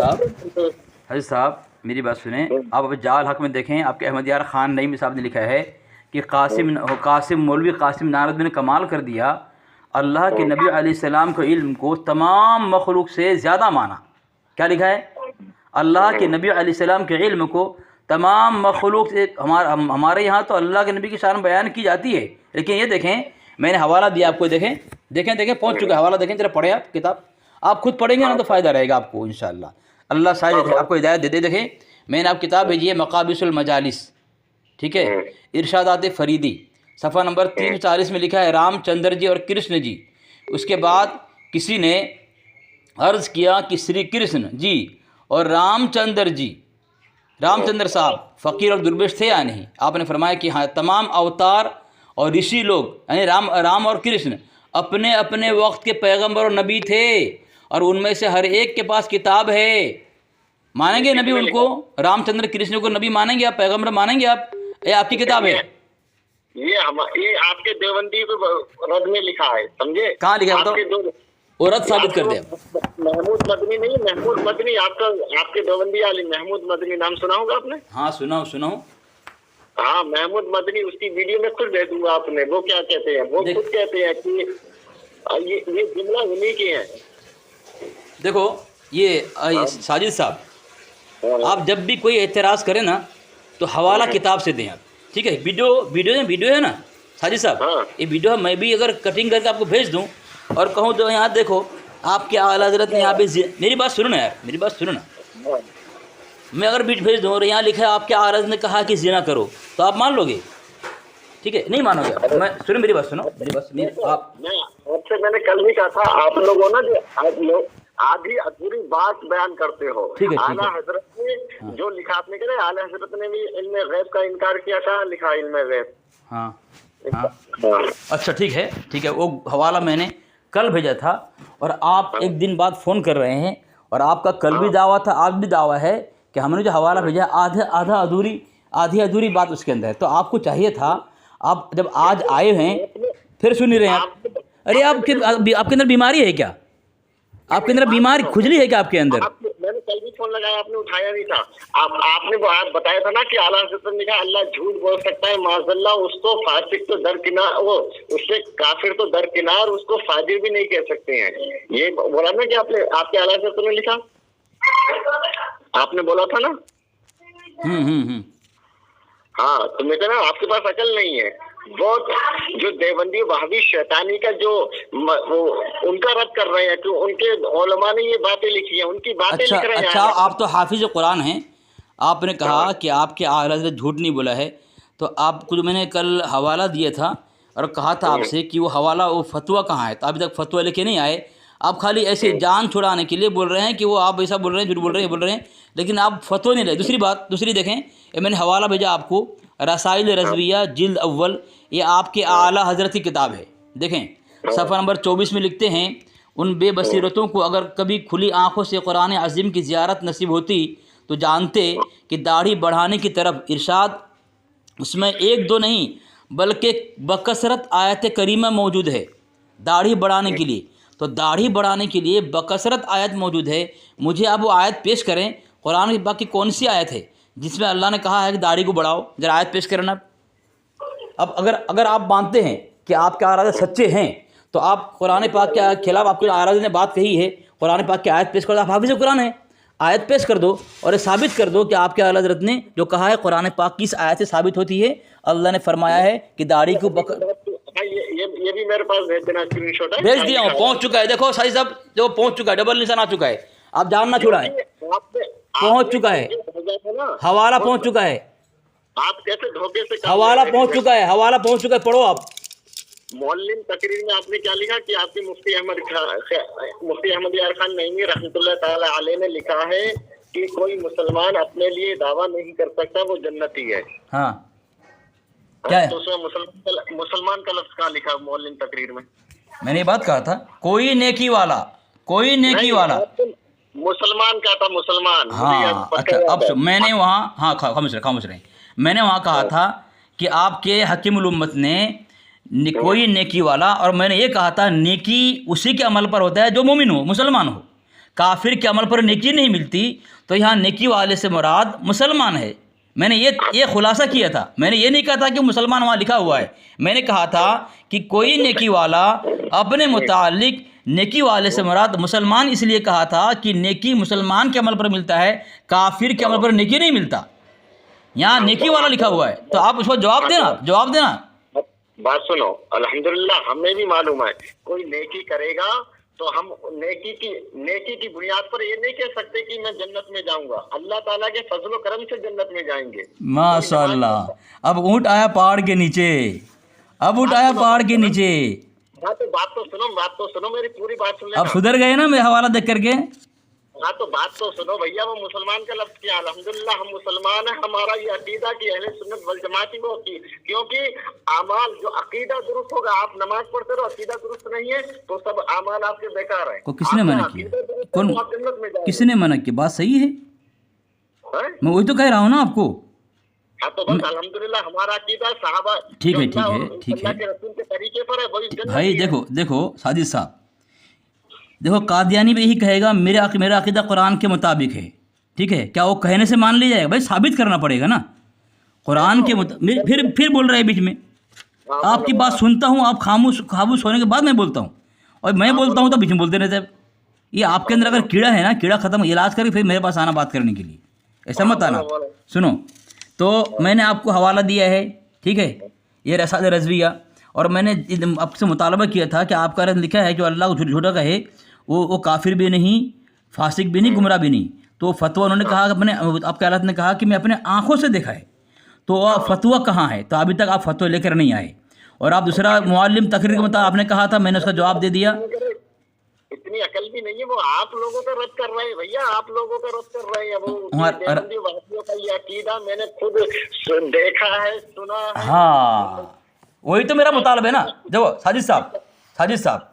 साहब मेरी बात सुने। आप अभी जाल हक में देखें, आपके अहमद यार खान नईम साहब ने लिखा है कि मौलवी कासिम नारद ने कमाल कर दिया, अल्लाह के नबी अलैहिस्सलाम के इल्म को तमाम मखलूक से ज़्यादा माना। क्या लिखा है? अल्लाह के नबी अलैहिस्सलाम के इल्म को तमाम मखलूक से, हमारे यहाँ तो अल्लाह के नबी की शान बयान की जाती है, लेकिन ये देखें मैंने हवाला दिया आपको, देखें पहुँच चुका है हवाला, देखें जरा पढ़े आप किताब, आप खुद पढ़ेंगे ना तो फ़ायदा रहेगा आपको इंशाअल्लाह, अल्लाह शायद आपको हिदायत दे दे। देखें मैंने आप किताब भेजी है मकाबिसुल मजालिस, ठीक है, इरशादात फरीदी, सफ़ा नंबर 340 में लिखा है रामचंद्र जी और कृष्ण जी। उसके बाद किसी ने अर्ज़ किया कि श्री कृष्ण जी और रामचंद्र साहब फ़कीर और दुर्बेश थे या नहीं? आपने फरमाया कि हाँ, तमाम अवतार और ऋषि लोग यानी राम और कृष्ण अपने अपने वक्त के पैगंबर और नबी थे, और उनमें से हर एक के पास किताब है। मानेंगे नबी उनको, रामचंद्र कृष्ण को नबी मानेंगे आप, पैगंबर मानेंगे आप? ये आपकी किताब है, ये आपके देवबंदी को रद में लिखा है, समझे? कहाँ लिखा है? और रद साबित कर दे। महमूद मदनी नहीं, महमूद मदनी आपके देवबंदी आली महमूद मदनी, नाम सुना होगा आपने? हाँ सुना हूँ। हाँ महमूद मदनी, उसकी वीडियो में खुद दे दूंगा आपने। वो क्या कहते हैं, वो खुद कहते हैं कि ये जुमला उन्हीं के हैं। देखो ये साजिद साहब, आप जब भी कोई एतराज़ करें ना तो हवाला किताब से दें आप, ठीक है? वीडियो है ना साजिद साहब, ये वीडियो है, मैं भी अगर कटिंग करके आपको भेज दूं और कहूं तो यहाँ देखो आपके आला हज़रत ने यहाँ पे, मेरी बात सुनो ना यार, मेरी बात सुनो ना, मैं अगर बीच भेज दूँ और यहाँ लिखा है आपके आला हज़रत ने कहा कि ज़िना करो, तो आप मान लोगे? ठीक है, नहीं मानोगे? मैं सुनो मेरी बात सुनो, आप आपसे मैंने कल भी कहा था, आप लोगों ना जो आप लोग आधी अधूरी बात बयान करते हो। आला हजरत ने जो लिखा, आपने कहा आला हजरत ने भी इल्म गैब का इनकार किया था, लिखा इल्म गैब। हाँ अच्छा ठीक है, वो हवाला मैंने कल भेजा था और आप एक दिन बाद फ़ोन कर रहे हैं, और आपका कल भी दावा था, आज भी दावा है कि हमने जो हवाला भेजा आधी अधूरी बात उसके अंदर है। तो आपको चाहिए था, आप जब आज आए हैं फिर सुन नहीं रहे हैं आप। अरे आपके अंदर बीमारी है क्या? आपके अंदर बीमारी खुजली है क्या आपके अंदर? मैंने कल भी फोन लगाया, आपने उठाया नहीं था। आपने बताया था ना कि आला हज़रत ने कहा अल्लाह झूठ बोल सकता है, माज़अल्लाह, उसको फासिक तो दरकिनार, वो उससे काफिर तो दरकिनार, उसको फाजिर भी नहीं कह सकते हैं। ये बोला ना कि आपके आला हज़रत ने लिखा, आपने बोला था ना। हाँ तो मैं कहना आपके पास अकल नहीं है। वो जो देवबंदी वहाबी शैतानी का जो उनका रद्द कर रहे हैं, कि उनके उलमा ने ये बातें लिखी हैं, उनकी बातें लिख रहे हैं। अच्छा आप तो हाफिज कुरान हैं, आपने कहा कि आपके आला हज़रत झूठ नहीं बोला है, तो आपको जो मैंने कल हवाला दिया था और कहा था आपसे कि वो हवाला, वो फतवा कहाँ है, तो अभी तक फतवा लेके नहीं आए। आप खाली ऐसे जान छुड़ाने के लिए बोल रहे हैं कि वो आप ऐसा बोल रहे हैं, झूठ बोल रहे हैं, लेकिन आप फतवा नहीं ले। दूसरी देखें, ये मैंने हवाला भेजा आपको, रसाइल रज़विया जिल्द अव्वल, ये आपके आला हज़रत की किताब है। देखें सफ़ा नंबर 24 में लिखते हैं, उन बेबसीरतों को अगर कभी खुली आँखों से कुरान अज़ीम की ज़ियारत नसीब होती तो जानते कि दाढ़ी बढ़ाने की तरफ इरशाद, उसमें एक दो नहीं बल्कि बकसरत आयत करीमा मौजूद है दाढ़ी बढ़ाने के लिए। तो दाढ़ी बढ़ाने के लिए बकसरत आयत मौजूद है। मुझे आप वो आयत पेश करें, कुरान की बाकी कौन सी आयत है जिसमें अल्लाह ने कहा है कि दाढ़ी को बढ़ाओ। जरा आयत पेश करना। अब अगर आप मानते हैं कि आपके आराधे सच्चे हैं तो आप कुरान पाक के खिलाफ आपके आराधे ने बात कही है, कुरान पाक की आयत पेश कर दो। आप हाफिज़ कुरान है, आयत पेश कर दो और ये साबित कर दो कि आपके आला हज़रत ने जो कहा है कुरान पाक किस आयत से साबित होती है। अल्लाह ने फरमाया है कि दाढ़ी को ये भी मेरे पास भेज देना, स्क्रीनशॉट है, भेज दिया हूँ, पहुँच चुका है। देखो साहिब साहब, जो पहुँच चुका है, डबल निशान आ चुका है, आप जानना छुड़ाएं, पहुँच चुका है, हवाला पहुँच चुका है, आप कैसे धोखे से हवाला पहुँच चुका है, हवाला पहुँच चुका है, पढ़ो आप। मौलिम तकरीर में आपने क्या लिखा कि आपके मुफ्ती अहमद यार खान नईमी रहमतुल्लाह ताला अलैह ने लिखा है कि कोई मुसलमान अपने लिए दावा नहीं कर सकता वो जन्नती है। हाँ, क्या है? तो उसमें मुसलमान का लफ्ज कहाँ लिखा मौलिम तकरीर में? मैंने ये बात कहा था, कोई नेकी वाला, कोई नेकी वाला मुसलमान का था, मुसलमान। हाँ अच्छा, अब मैंने वहाँ, हाँ खामोश रहे, मैंने वहाँ कहा था कि आपके हकीमुल उम्मत ने कोई नेकी वाला, और मैंने ये कहा था नेकी उसी के अमल पर होता है जो मोमिन हो, मुसलमान हो। काफिर के अमल पर नेकी नहीं मिलती, तो यहाँ नेकी वाले से मुराद मुसलमान है। मैंने ये खुलासा किया था, मैंने ये नहीं कहा था कि मुसलमान वहाँ लिखा हुआ है। मैंने कहा था कि कोई नेकी वाला, अपने मुतालिक नेकी वाले से मुराद मुसलमान इसलिए कहा था कि नेकी मुसलमान के अमल पर मिलता है, काफिर के अमल पर नेकी नहीं मिलता। यहाँ नेकी वाला लिखा हुआ है, तो आप उसको जवाब देना। बात सुनो, अल्हम्दुलिल्लाह हमें भी मालूम है कोई नेकी करेगा तो हम नेकी की बुनियाद पर ये नहीं कह सकते कि मैं जन्नत में जाऊंगा। अल्लाह ताला के फजलो करम से जन्नत में जाएंगे। माशाअल्लाह। अब ऊँट आया पहाड़ के नीचे, हाँ तो बात तो सुनो मेरी पूरी बात सुन लेना। अब सुधर गए ना मेरा हवाला देख करके? हाँ तो बात तो सुनो भैया, वो मुसलमान का लफ्ज किया, अल्हम्दुलिल्लाह हम मुसलमान हैं, हमारा ये अकीदा की अहले सुन्नत वल जमात की वो की, क्योंकि अमाल जो अकीदा दुरुस्त होगा, आप नमाज पढ़ते रहो अकीदा दुरुस्त नहीं है तो सब अमाल आपके बेकार है। को किसने मना किया? किसने मना किया? बात सही है, मैं वही तो कह रहा हूँ ना आपको। हाँ तो बस अल्हम्दुलिल्लाह हमारा अकीदा सहाबा ठीक है के रसूल के तरीके पर है, वही भाई। देखो साजिद साहब, देखो कादियानी भी यही कहेगा मेरा अकीदा कुरान के मुताबिक है, ठीक है? क्या वो कहने से मान लिया जाएगा? भाई साबित करना पड़ेगा ना कुरान के मुताबिक। फिर बोल रहे हैं बीच में, आपकी बात सुनता हूँ, आप खामोश होने के बाद मैं बोलता हूँ, और मैं बोलता हूँ तो बीच में बोलते रहते हैं। ये आपके अंदर अगर कीड़ा है ना, कीड़ा खत्म, इलाज करके फिर मेरे पास आना बात करने के लिए, ऐसा मत आना। सुनो, तो मैंने आपको हवाला दिया है, ठीक है? ये रसाद रज़विया, और मैंने आपसे मुतालबा किया था कि आपका रद लिखा है जो अल्लाह को झूठा कहे वो काफिर भी नहीं, फासिक भी नहीं, गुमराह भी नहीं। तो फतवा उन्होंने कहा, आपके हालत ने कहा कि मैं अपने आँखों से देखा है। तो फतवा कहाँ है? तो अभी तक आप फतवा लेकर नहीं आए। और आप दूसरा मुअल्लिम तकरीर के मुताबिक आपने कहा था, मैंने उसका जवाब दे दिया। इतनी अकल भी नहीं है, वो आप लोगों का रद्द कर रहे हैं भैया, आप लोगों का रद्द कर रहे हैं। वो का ये अकीदा मैंने खुद देखा है, सुना है। हाँ, वही तो मेरा मुतालबा है ना। देखो साजिद साहब,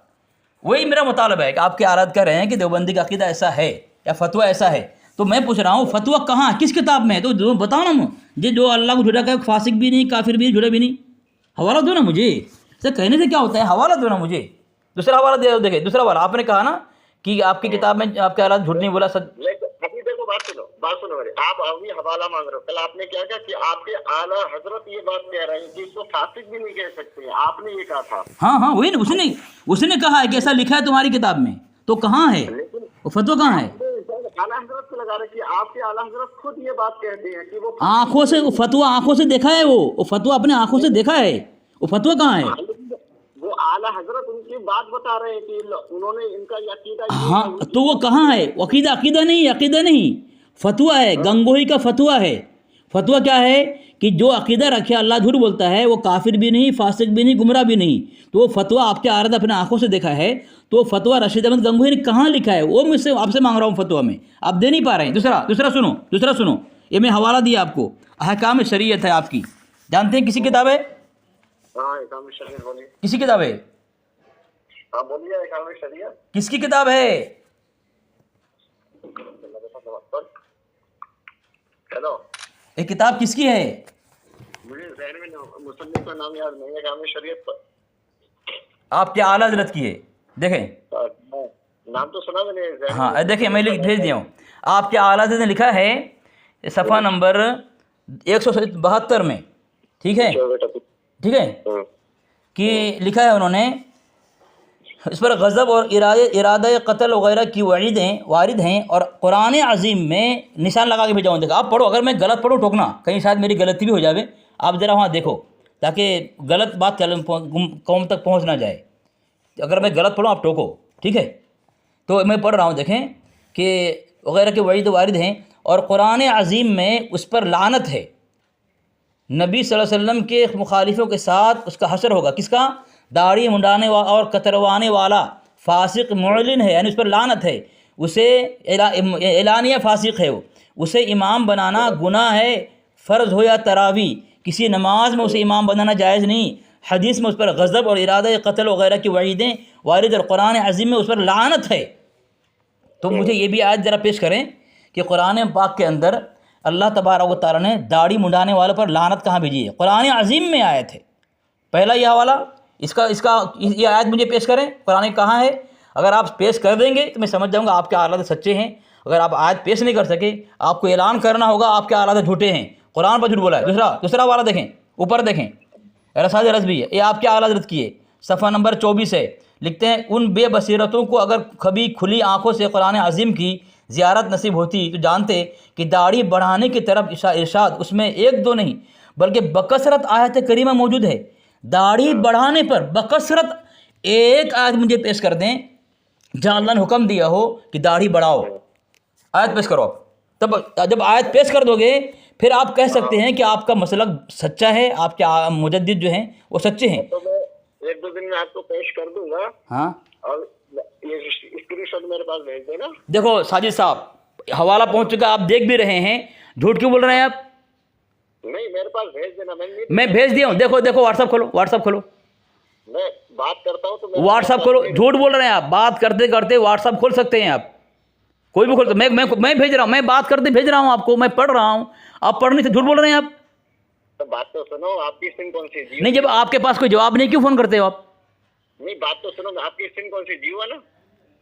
वही मेरा मुतालबा है कि आपके आराध कर रहे हैं कि देवबंदी का अकीदा ऐसा है या फतवा ऐसा है, तो मैं पूछ रहा हूँ फतवा कहाँ, किस किताब में है? तो बताओ ना मुझे, जो अल्लाह को झूठा कहे, फासिक भी नहीं, काफिर भी, झूठा भी नहीं, हवाला दो ना मुझे। सर कहने से क्या होता है, हवाला दो ना मुझे। दूसरा हवाला दे दो। देखे दूसरा वाला, आपने कहा ना कि आपकी किताब में आपके आराध झूठ नहीं बोला। अभी देखो बात सुनो मेरी, आप अभी हवाला मांग रहे हो। कल आपने क्या कहा कि आपके आला हजरत ये बात कह रहे हैं कि इसको फासिक भी नहीं कह सकते, आपने ये कहा था। हाँ वही ना, उसने कहा है कि ऐसा लिखा है तुम्हारी किताब में, तो कहाँ है वो फतवा? कहाँ है? आला हजरत से लगा रहे कि आपके आला हजरत खुद ये बात कहते हैं कि वो आंखों से, वो फतवा आंखों से देखा है, वो फतवा अपने आंखों से देखा है, वो फतवा कहाँ है? वो आला हजरत उनकी बात बता रहे हैं कि उन्होंने इनका अकीदा। हाँ तो वो कहाँ है? अकीदा नहीं, फतवा है, गंगोही का फतवा है। फतवा क्या है कि जो अकीदा रखे अल्लाह झूठ बोलता है वो काफिर भी नहीं, फासिक भी नहीं, गुमराह भी नहीं। तो वो फतवा आपके आरद अपने आंखों से देखा है, तो फतवा रशीद अहमद गंगोही ने कहाँ लिखा है वो मुझसे आपसे मांग रहा हूँ फतवा में, आप दे नहीं पा रहे हैं। दूसरा सुनो, ये मैं हवाला दिया आपको, अहकाम शरीयत है आपकी, जानते हैं किसी किताब है? किसी किताब है? किसकी किताब है? हेलो, ये किताब किसकी है? मुझे ज़हन में मुसन्निफ का नाम याद नहीं है। अहकाम शरीयत पर आपके आला हज़रत की है, देखें नाम तो सुना मैंने। हाँ देखें, मैं भेज दिया हूँ। आपके आला हज़रत ने लिखा है सफ़ा नंबर 172 में, ठीक है, ठीक है, कि लिखा है उन्होंने, इस पर गज़ब और इरादा कत्ल वगैरह की वईदें वारिद हैं और कुरान अज़ीम में निशान लगा के भेजा हूँ। देखो आप पढ़ो, अगर मैं गलत पढ़ूँ ठोकना, कहीं शायद मेरी गलती भी हो जाए, आप ज़रा वहाँ देखो ताकि गलत बात कौम तक पहुँच ना जाए। अगर मैं गलत पढ़ूँ आप टोको, ठीक है। तो मैं पढ़ रहा हूँ, देखें कि वगैरह के वईद वारिद हैं और कुरान अज़ीम में उस पर लानत है। नबी सल्लल्लाहु अलैहि वसल्लम के मुखालिफों के साथ उसका हशर होगा। किसका? दाढ़ी मुंडाने और कतरवाने वाला फासिक मुअलिन है, यानी उस पर लानत है, उसे एलानिया फासिक है, उसे इमाम बनाना गुनाह है, फ़र्ज़ हो या तरावी, किसी नमाज में उसे इमाम बनाना जायज़ नहीं। हदीस में उस पर गज़ब और इरादा कत्ल वगैरह की वईदें वारिद और कुरान अज़ीम में उस पर लानत है। तो मुझे ये भी आयत ज़रा पेश करें कि कुरान पाक के अंदर अल्लाह तबारक व तआला ने दाढ़ी मुंडाने वालों पर लानत कहाँ भेजी है? कुरान अज़ीम में आयत है। पहला यह वाला, ये आयत मुझे पेश करें, कुरान कहाँ है? अगर आप पेश कर देंगे तो मैं समझ जाऊँगा आपके आलात सच्चे हैं। अगर आप आयत पेश नहीं कर सके, आपको ऐलान करना होगा आपके आलात झूठे हैं, कुरान पर झूठ बोला है। दूसरा वाला देखें, ऊपर देखें, रसाज रज़वी है, ये आपके आला हज़रत की है, सफ़ा नंबर 24 है। लिखते हैं, उन बेबसीरतों को अगर कभी खुली आँखों से कुरान अज़ीम की ज़ियारत नसीब होती तो जानते कि दाढ़ी बढ़ाने की तरफ इरशाद उसमें एक दो नहीं बल्कि बकसरत आयत करीमा मौजूद है। दाढ़ी बढ़ाने पर बकसरत एक आयत मुझे पेश कर दें जहाँ अल्लाह ने हुक्म दिया हो कि दाढ़ी बढ़ाओ, आयत पेश करो। तब जब आयत पेश कर दोगे फिर आप कह सकते हैं कि आपका मसलक सच्चा है, आपके मुजद्दिद जो हैं वो सच्चे हैं। तो मैं 1-2 दिन में आपको पेश कर दूंगा। हाँ, और ये स्क्रीनशॉट मेरे पास भेज देना। देखो साजिद साहब, हवाला पहुंच चुका, आप देख भी रहे हैं, झूठ क्यों बोल रहे हैं आप? नहीं, मेरे पास भेज देना। मैं भेज दिया हूँ, देखो व्हाट्सअप खोलो, मैं बात करता हूँ तो व्हाट्सअप खोलो। झूठ बोल रहे हैं आप, बात करते करते व्हाट्सअप खोल सकते हैं आप, कोई भी खोल। मैं भेज रहा हूँ, मैं बात करते भेज रहा हूँ आपको, मैं पढ़ रहा हूँ, आप पढ़ने से झूठ बोल रहे हैं आप। तो बात तो सुनो, आपकी सिम कौन सी? जियो? नहीं, जब आपके पास कोई जवाब नहीं क्यों फ़ोन करते हो आप? नहीं, बात तो सुनो, आपकी सिम कौन सी? जियो है ना?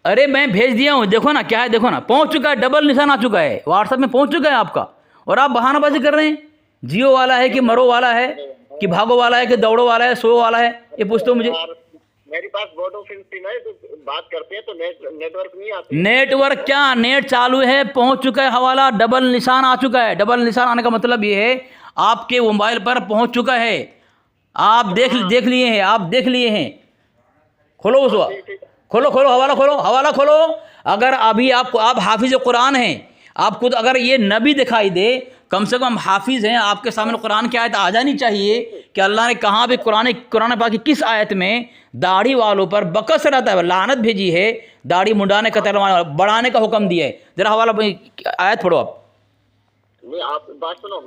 अरे मैं भेज दिया हूँ, देखो ना क्या है, देखो ना पहुँच चुका है, डबल निशान आ चुका है, व्हाट्सएप में पहुँच चुका है आपका, और आप बहानाबाजी कर रहे हैं। जियो वाला है कि मरो वाला है कि भागो वाला है कि दौड़ो वाला है, सो वाला है, ये पूछते हो मुझे। मेरे पास वोडाफोन सिम है, तो बात करते हैं तो नेटवर्क नहीं आती। नेटवर्क क्या, नेट चालू है, पहुँच चुका है हवाला, डबल निशान आ चुका है। डबल निशान आने का मतलब ये है आपके मोबाइल पर पहुँच चुका है, आप देख लिए हैं, आप देख लिए हैं। खोलो उस खोलो हवाला खोलो। अगर अभी आप हाफिज़ कुरान हैं, आपको तो अगर ये नबी दिखाई दे, कम से कम हाफिज़ हैं, आपके सामने कुरान की आयत आ जानी चाहिए कि अल्लाह ने कहाँ भी कुरान पाक की किस आयत में दाढ़ी वालों पर बकसरत लानत भेजी है, दाढ़ी मुंडाने कतरवाने बढ़ाने का हुक्म दिया है। जरा हवाला आयत पढ़ो आप। नहीं, आप बात सुनो,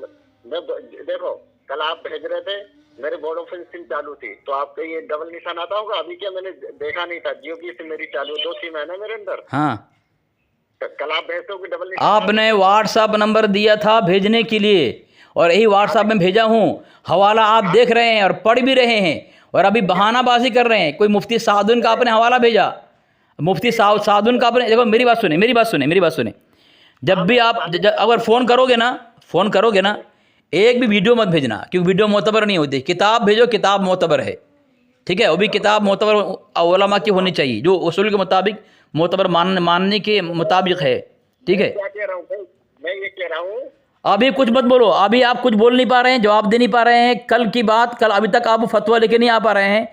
देखो कल आप भेज रहे थे, मेरे वोडाफोन सिम चालू थी, तो आपका ये डबल निशान आता होगा। अभी क्या मैंने देखा नहीं था, जियो की सिम मेरी चालू, 2 सिम है ना मेरे अंदर। हाँ, कल आप भेजते हो कि डबल निशान? आपने व्हाट्सअप नंबर दिया था भेजने के लिए, और यही व्हाट्सअप में भेजा हूँ। हवाला आप देख रहे हैं और पढ़ भी रहे हैं, और अभी बहानाबाजी कर रहे हैं। कोई मुफ्ती सादुन का आपने हवाला भेजा, मुफ्ती सादुन का आपने, देखो मेरी बात सुने। जब भी आप अगर फ़ोन करोगे ना, एक भी वीडियो मत भेजना, क्योंकि वीडियो मोतबर नहीं होती। किताब भेजो, किताब मोतबर है, ठीक है, वो भी किताब मोतबर उलमा की होनी चाहिए, जो उसूल के मुताबिक मोतबर मानने के मुताबिक है, ठीक है। क्या कह रहा हूँ मैं ये कह रहा हूँ, अभी कुछ मत बोलो, अभी आप कुछ बोल नहीं पा रहे हैं, जवाब दे नहीं पा रहे हैं। कल की बात, कल अभी तक आप फतवा लेके नहीं आ पा रहे हैं।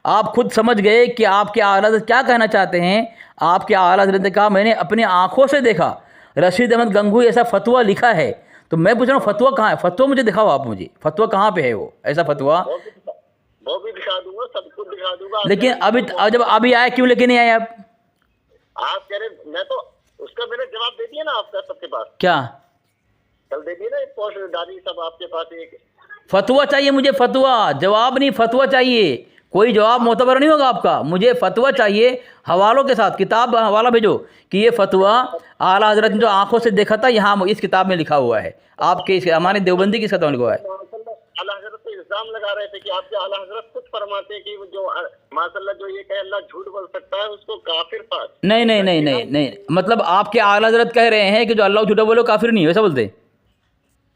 आप खुद समझ गए कि आपके आला हज़रत क्या कहना चाहते हैं। आपके आला हज़रत ने कहा मैंने अपनी आंखों से देखा, रशीद अहमद गंगोही ऐसा फतवा लिखा है। तो मैं पूछ रहा हूँ फतवा कहाँ है? फतवा मुझे दिखाओ आप, मुझे फतवा कहाँ पे है वो ऐसा फतवा? वो भी दिखा दूंगा, सब कुछ दिखा दूंगा। लेकिन जब अभी आए क्यों लेके नहीं आए आप? आप कह रहे, मैं तो उसका मैंने जवाब दे दिया ना आपका, सबके पास क्या कल दे दिया ना, पोस्ट डाली सब आपके पास। एक फतवा चाहिए मुझे, फतवा, जवाब नहीं, फतवा चाहिए। कोई जवाब मोतबर नहीं होगा आपका, मुझे फतवा चाहिए हवालों के साथ। किताब हवाला भेजो कि ये फतवा आला हज़रत ने जो आंखों से देखा था, यहाँ इस किताब में लिखा हुआ है, आपके हमारे देवबंदी की किताब में लिखा हुआ है। आला हज़रत पे इल्जाम लगा रहे थे कि आपके आला हज़रत खुद फरमाते हैं कि जो माशाल्लाह जो ये कहे अल्लाह झूठ बोल सकता है, उसको काफिर पास। नहीं, मतलब आपके आला हज़रत कह रहे हैं कि जो अल्लाह झूठा बोले काफिर नहीं है, वैसा बोलते?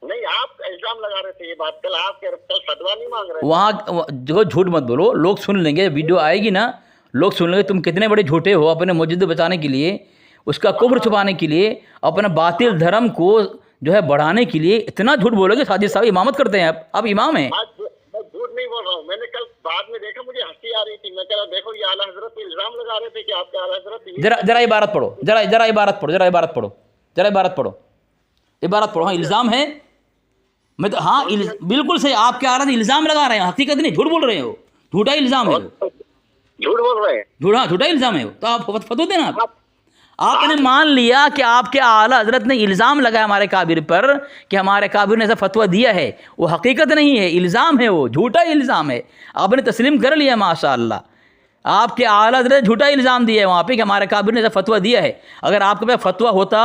नहीं, आप इल्जाम लगा रहे थे ये बात, कल फतवा नहीं मांग रहे थे। वहाँ जो झूठ मत बोलो, लोग सुन लेंगे, वीडियो आएगी ना, लोग सुन लेंगे तुम कितने बड़े झूठे हो। अपने मस्जिद बचाने के लिए, उसका कुफ्र छुपाने के लिए, अपना बातिल धर्म को जो है बढ़ाने के लिए इतना झूठ बोलोगे। साजिद साहब इमामत करते हैं, आप इमाम हैं। मैं झूठ नहीं बोल रहा हूँ। मैंने कल बाद में देखा, मुझे हंसी आ रही थी। मैं कह रहा देखो ये आला हजरत पे इल्जाम लगा रहे थे कि आपके आला हजरत। जरा इबारत पढ़ो, जरा इबारत पढ़ो। इबारत पढ़ो। हाँ, इल्ज़ाम है। मैं तो हाँ बिल्कुल सही, आपके आला इल्ज़ाम लगा रहे हैं, हकीकत नहीं, झूठ बोल रहे हो, झूठा इल्ज़ाम है, झूठ बोल रहे हैं, झूठा इल्ज़ाम है। तो आप फतवा देना। आपने मान लिया कि आपके आला हजरत ने इल्ज़ाम लगाया हमारे काबिर पर कि हमारे काबिर ने ऐसा फतवा दिया है, वो हकीकत नहीं है, इल्ज़ाम है, वो झूठा इल्ज़ाम है। आपने तस्लीम कर लिया माशाअल्लाह। आपके आला हजरत ने झूठा इल्ज़ाम दिया है वहाँ पे कि हमारे काबिर ने ऐसा फतवा दिया है। अगर आपके पास फतवा होता,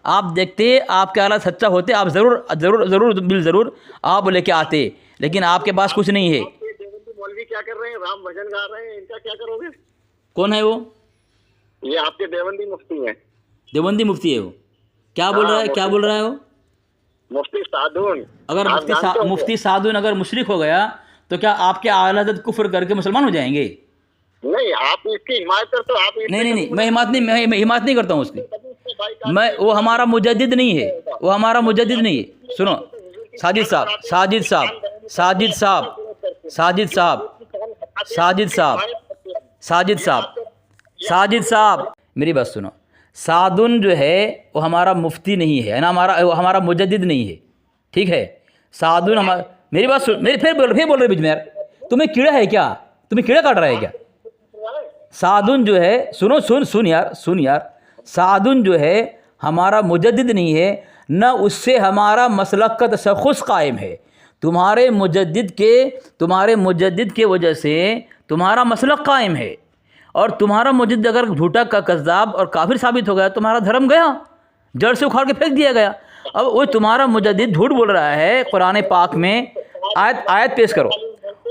आप देखते, आपके आला सच्चा होते, आप ज़रूर आप लेके आते, लेकिन आपके पास कुछ नहीं है। मौलवी क्या कर रहे हैं, राम भजन गा रहे हैं, इनका क्या करोगे? कौन है वो? ये आपके देवबंदी मुफ्ती हैं। देवबंदी मुफ्ती है वो? क्या बोल रहा है, क्या बोल रहा है वो? मुफ्ती सादुन। अगर मुफ्ती सादुन अगर मुशरिक हो गया तो क्या आपके आला हज़रत कुफ्र करके मुसलमान हो जाएंगे? नहीं, आप इसकी हिमायत करते हो। आप नहीं, मैं हिमायत नहीं करता हूँ उसकी। वो हमारा मुजद्दिद नहीं है, वो हमारा मुजद्दिद नहीं है। सुनो साजिद साहब मेरी बात सुनो। सादुन जो है वो हमारा मुफ्ती नहीं है ना, हमारा मुजद्दिद नहीं है, ठीक है? सादुन हमारा, मेरी बात सुन, मेरे फिर बोल रहे बीच में यार, तुम्हें कीड़ा है क्या? तुम्हें कीड़ा काट रहा है क्या? सादुन जो है, सुन यार, सादुन जो है हमारा मुजद्दिद नहीं है, न उससे हमारा मसलक का तशख़्ख़ुस कायम है। तुम्हारे मुजद्दिद के वजह से तुम्हारा मसलक कायम है, और तुम्हारा मुजद्दिद अगर झूठा का कज़्ज़ाब और काफिर साबित हो गया, तुम्हारा धर्म गया, जड़ से उखाड़ के फेंक दिया गया। अब वो तुम्हारा मुजद्दिद झूठ बोल रहा है। कुरान पाक में आयत पेश करो,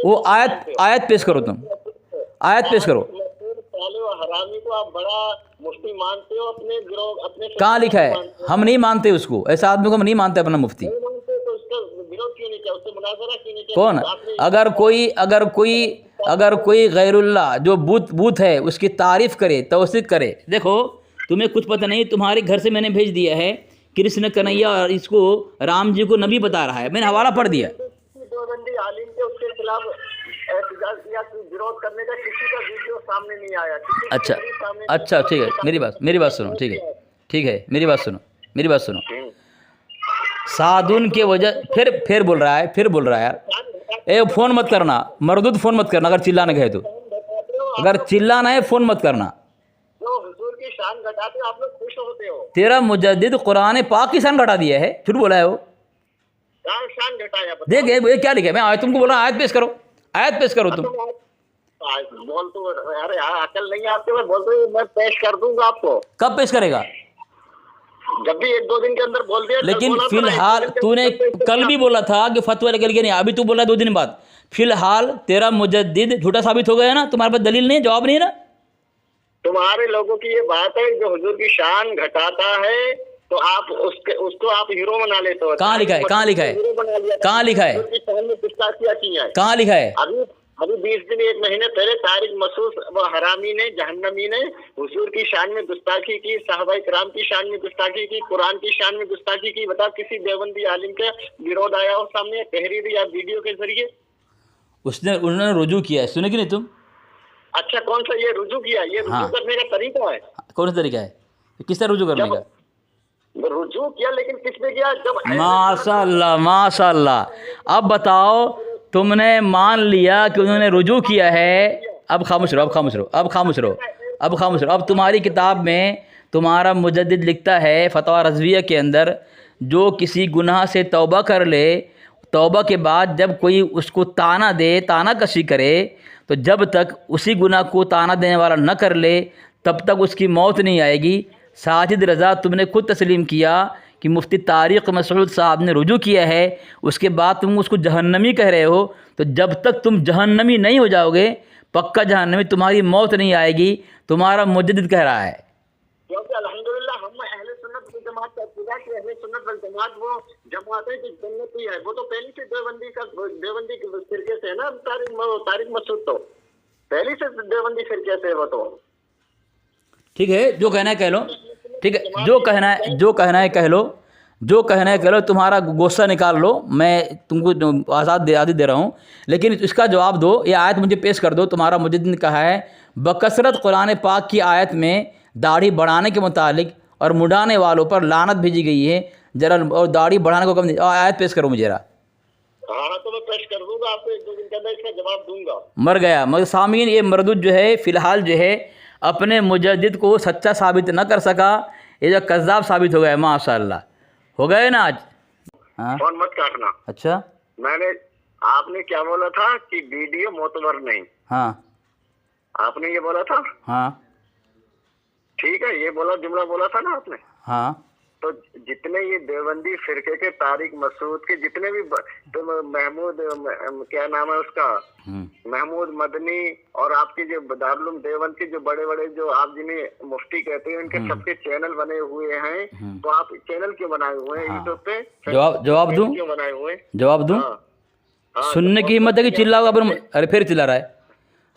वो आयत पेश करो, तुम आयत पेश करो। हरामी को आप बड़ा मुफ्ती मानते हो, अपने कहाँ लिखा है? हम नहीं मानते उसको, ऐसा आदमी को हम नहीं मानते अपना मुफ्ती। तो उसका विरोध क्यों नहीं किया, उससे मुनाज़रा क्यों नहीं किया? कौन? अगर कोई गैरुल्लाह जो बूत है उसकी तारीफ़ करे, तवसीक़ करे। देखो तुम्हें कुछ पता नहीं, तुम्हारे घर से मैंने भेज दिया है कृष्ण कन्हैया, और इसको राम जी को नबी बता रहा है, मैंने हवाला पढ़ दिया। देवबंदी आलिम के उसके खिलाफ एहतजाज या विरोध करने का किसी का वीडियो सामने नहीं आया। अच्छा ठीक है, मेरी बात सुनो, ठीक है, मेरी बात सुनो। सादुन के वजह फिर बोल रहा है यार, फ़ोन मत करना, मरदूद फ़ोन मत करना, अगर चिल्लाना है तो, अगर चिल्लाना है फ़ोन मत करना। तो हुजूर की शान घटाते हो, आप लोग खुश होते हो। तेरा मुजद्दिद कुरान पाक की शान घटा दिया है, झूठ बोला है वो। शान घटाया? देख ये क्या लिखा है, मैं तुमको बोल रहा हूँ, आयत पेश करो तुम। बोल तो, अरे यार अकल नहीं आपके पास, बोल तो मैं पेश कर दूंगा आपको। कब पेश करेगा? जब भी 1-2 दिन के अंदर बोल दिया। लेकिन फिलहाल तूने कल भी बोला था कि फतवा निकल गया, नहीं, अभी तू बोला 2 दिन बाद। फिलहाल तेरा मुजद्दिद झूठा साबित हो गया ना, तुम्हारे पास दलील नहीं, जवाब नहीं है ना। तुम्हारे लोगों की ये बात है, जो हुजूर की शान घटाता है तो आप उसको आप हीरो बना लेते हो। कहाँ लिखा है? कहाँ लिखा है? अभी 20 दिन 1 महीने पहले तारिक मसूद व हरामी ने, जहन्नमी ने हुजूर की शान में गुस्ताखी की, सहाबा इकराम की शान में गुस्ताखी की, कुरान की शान में गुस्ताखी की। बताओ किसी देवबंदी आलिम का विरोध आया हो सामने तहरीर या वीडियो के जरिए? उन्होंने रुजू किया है, सुने कि नहीं तुम? अच्छा, कौन सा ये रुजू किया? ये रुजू करने का तरीका है? कौन सा तरीका है? किस तरह रुजू करने का? रुजू किया, लेकिन किस पे किया? जब माशाअल्लाह। अब बताओ, तुमने मान लिया कि उन्होंने रुजू किया है, अब खामोश रहो। अब तुम्हारी किताब में तुम्हारा मुजद्दिद लिखता है फतवा रज़विया के अंदर, जो किसी गुनाह से तौबा कर ले, तौबा के बाद जब कोई उसको ताना दे, ताना कशी करे, तो जब तक उसी गुनाह को ताना देने वाला न कर ले, तब तक उसकी मौत नहीं आएगी। साजिद रज़ा, तुमने खुद तस्लीम किया कि मुफ्ती तारिक मसूद साहब ने रुजू किया है, उसके बाद तुम उसको जहन्नमी कह रहे हो। तो जब तक तुम जहन्नमी नहीं हो जाओगे, पक्का जहन्नमी, तुम्हारी मौत नहीं आएगी, तुम्हारा मुजद्दिद कह रहा है। क्योंकि अल्हम्दुलिल्लाह हम अहले सुन्नत वल जमात का इत्तिबा कि अहले सुन्नत वल जमात वो जमात है कि जन्नती है, वो तो पहले से देवबंदी के फिरके से है ना। तारिक मसूद तो पहले से देवबंदी फिरके से है वो तो। ठीक है, जो कहना है कह लो, ठीक है, जो कहना है कह लो, जो कहना है कह लो, तुम्हारा गुस्सा निकाल लो, मैं तुमको आज़ादी दे रहा हूँ, लेकिन इसका जवाब दो। ये आयत मुझे पेश कर दो। तुम्हारा मुजद्दिद ने कहा है बकसरत कुरान पाक की आयत में दाढ़ी बढ़ाने के मुतालिक और मुड़ाने वालों पर लानत भेजी गई है, जरा और दाढ़ी बढ़ाने को कम नहीं। आयत पेश करो मुझे जरा। हाँ तो मैं पेश कर दूंगा आपको, 1-2 दिन के अंदर इसका जवाब दूंगा। मर गया। मगर सामीन, ये मरदूद जो है फ़िलहाल जो है अपने मुजद्दिद को सच्चा साबित न कर सका, ये जो कज़्ज़ाब साबित हो गया। माशाअल्लाह, हो गए ना आज। हाँ, फोन मत काटना। अच्छा, आपने क्या बोला था कि वीडियो मोतबर नहीं। हाँ, आपने ये बोला था। हाँ, ठीक है, ये जुमला बोला था ना आपने। हाँ, तो जितने ये देवबंदी फिरके के तारिक मसूद के जितने भी तो महमूद क्या नाम है उसका, महमूद मदनी और आपके जो दारुल देवबंद के जो बड़े बड़े जो आप जिन्हें मुफ्ती कहते हैं, उनके सबके चैनल बने हुए हैं। तो आप चैनल क्यों बनाए हुए हैं यूट्यूब पे? जवाब दूं? क्यों बनाए हुए? जवाब दूं? सुनने की हिम्मत है कि चिल्लाओ अपने? अरे फिर चिल्ला रहा है।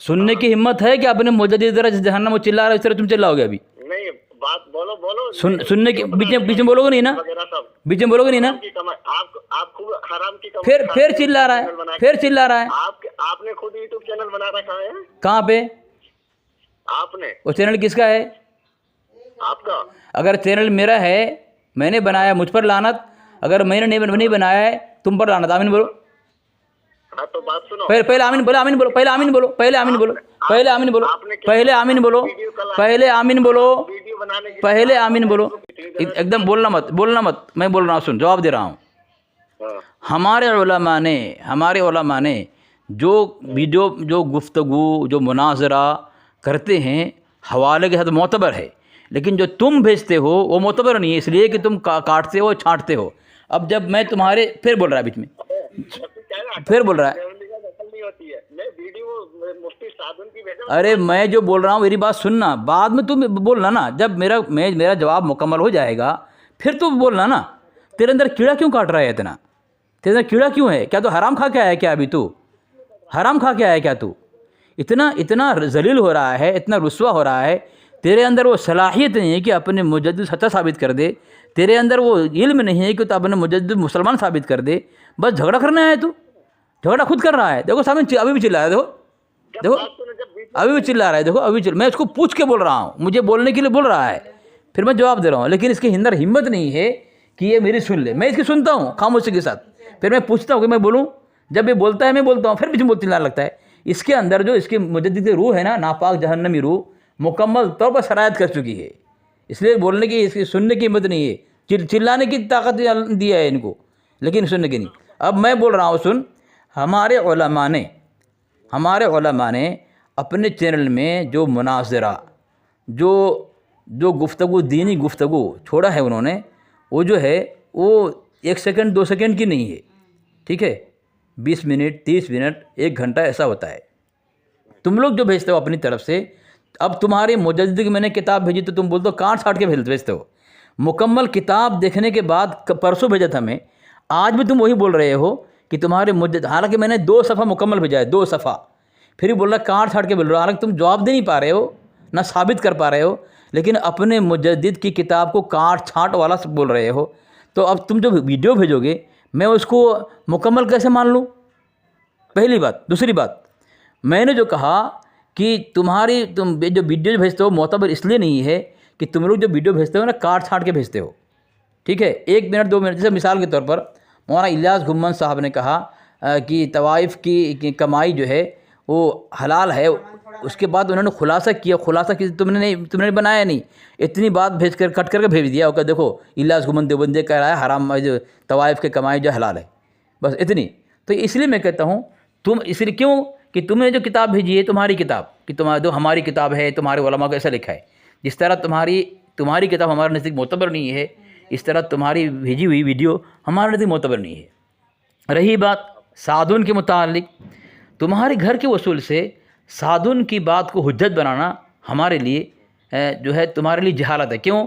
सुनने की हिम्मत है कि अपने मुजद्दिद जहन्नम में चिल्ला रहा है, इस तरह तुम चिल्लाओगे अभी? नहीं, बात बोलो। सुनने की बीच में बोलोगे नहीं ना? बीच में बोलोगे नहीं ना? आप खूब हराम की कमाई। फिर चिल्ला रहा है, फिर चिल्ला रहा है। आपने खुद यूट्यूब चैनल बना रखा है। कहाँ पे? आपने। वो चैनल किसका है? आपका। अगर चैनल मेरा है, मैंने बनाया, मुझ पर लानत। अगर मैंने नहीं बनाया है, तुम पर लानत। आमीन बोलो। हाँ तो बात सुनो। पहले आमीन बोलो, आमीन बोलो, पहले आमीन बोलो, पहले आमीन बोलो, पहले आमीन बोलो, पहले आमीन बोलो, पहले आमीन बोलो, पहले आमीन बोलो। एकदम बोलना मत, मैं बोल रहा हूँ, सुन, जवाब दे रहा हूँ। हमारे उलमा ने जो वीडियो, जो गुफ्तगू, जो मुनाजरा करते हैं हवाले के साथ मोतबर है, लेकिन जो तुम भेजते हो वो मोतबर नहीं है, इसलिए कि तुम काटते हो, छांटते हो। अब जब मैं तुम्हारे, फिर बोल रहा है बीच में, फिर बोल रहा है। अरे मैं जो बोल रहा हूँ मेरी बात सुनना, बाद में तुम बोलना ना। जब मेरा जवाब मुकम्मल हो जाएगा फिर तुम बोलना ना। तेरे अंदर कीड़ा क्यों काट रहा है इतना? तेरे अंदर कीड़ा क्यों है? क्या तो हराम खा के आया क्या? अभी तू हराम खा के आया क्या? तू इतना जलील हो रहा है, इतना रुस्वा हो रहा है। तेरे अंदर वो सलाहियत नहीं है कि अपने मुजद्दिद सच्चा साबित कर दे। तेरे अंदर वो इल्म नहीं है कि तो अपने मुजद्दिद मुसलमान साबित कर दे। बस झगड़ा करना है। तू झगड़ा खुद कर रहा है। देखो सामने अभी भी चिल्ला रहा है, देखो अभी भी चिल्ला रहा है, देखो मैं उसको पूछ के बोल रहा हूँ, मुझे बोलने के लिए बोल रहा है, फिर मैं जवाब दे रहा हूँ। लेकिन इसके अंदर हिम्मत नहीं है कि ये मेरी सुन ले। मैं इसकी सुनता हूँ खामोशी के साथ, फिर मैं पूछता हूँ कि मैं बोलूँ। जब ये बोलता है मैं बोलता हूँ, फिर बीच में चिल्लाने लगता है। इसके अंदर जो इसके मुजद्दिद रूह है ना, नापाक जहन्नमी रूह, मुकम्मल तौर पर शरायत कर चुकी है। इसलिए बोलने की, इसकी सुनने की हिम्मत नहीं है। चिल्लाने की ताकत दिया है इनको, लेकिन सुनने की नहीं। अब मैं बोल रहा हूँ, सुन। हमारे उलमा ने अपने चैनल में जो मुनाज़रा, जो गुफ्तगू, दीनी गुफ्तगू छोड़ा है उन्होंने, वो जो है वो 1 सेकंड 2 सेकंड की नहीं है, ठीक है? 20 मिनट, 30 मिनट, 1 घंटा ऐसा होता है। तुम लोग जो भेजते हो अपनी तरफ से, अब तुम्हारी मुजद्दिद की मैंने किताब भेजी तो तुम बोलते हो काट छाट के भेजते हो। मुकम्मल किताब देखने के बाद, परसों भेजा था मैं, आज भी तुम वही बोल रहे हो कि तुम्हारे मुजद्दिद, हालांकि मैंने 2 सफ़ा मुकम्मल भेजा है, 2 सफ़ा, फिर भी बोल रहा काट छाट के बोल रहे हो। हालांकि तुम जवाब दे नहीं पा रहे हो, ना साबित कर पा रहे हो, लेकिन अपने मुजद्दिद की किताब को काट छाट वाला बोल रहे हो। तो अब तुम जो वीडियो भेजोगे मैं उसको मुकम्मल कैसे मान लूँ? पहली बात। दूसरी बात, मैंने जो कहा कि तुम जो वीडियो भेजते हो मोतबर इसलिए नहीं है कि तुम लोग जो वीडियो भेजते हो ना, काट छाट के भेजते हो, ठीक है? 1 मिनट 2 मिनट, जैसे मिसाल के तौर पर मौलाना इलियास गुम्मन साहब ने कहा कि तवाइफ की कमाई जो है वो हलाल है। उसके बाद उन्होंने खुलासा कि तुमने बनाया नहीं, इतनी बात भेज कर कट करके भेज दिया। और देखो इलियास गुम्मन देवबंदी कह रहा है हराम, जो तवाइफ के कमाई जो हलाल है, बस इतनी। तो इसलिए मैं कहता हूँ तुम, इसलिए क्यों कि तुमने जो किताब भेजी है तुम्हारी किताब, कि जो हमारी किताब है, तुम्हारे उलमा को ऐसा लिखा है। जिस तरह तुम्हारी किताब हमारे नज़दीक मोतबर नहीं है, इस तरह तुम्हारी भेजी हुई वीडियो हमारे नज़दीक मोतबर नहीं है। रही बात साधुन के मुतालिक, तुम्हारे घर के वसूल से साधुन की बात को हुज्जत बनाना हमारे लिए जो है तुम्हारे लिए जहालत है। क्यों?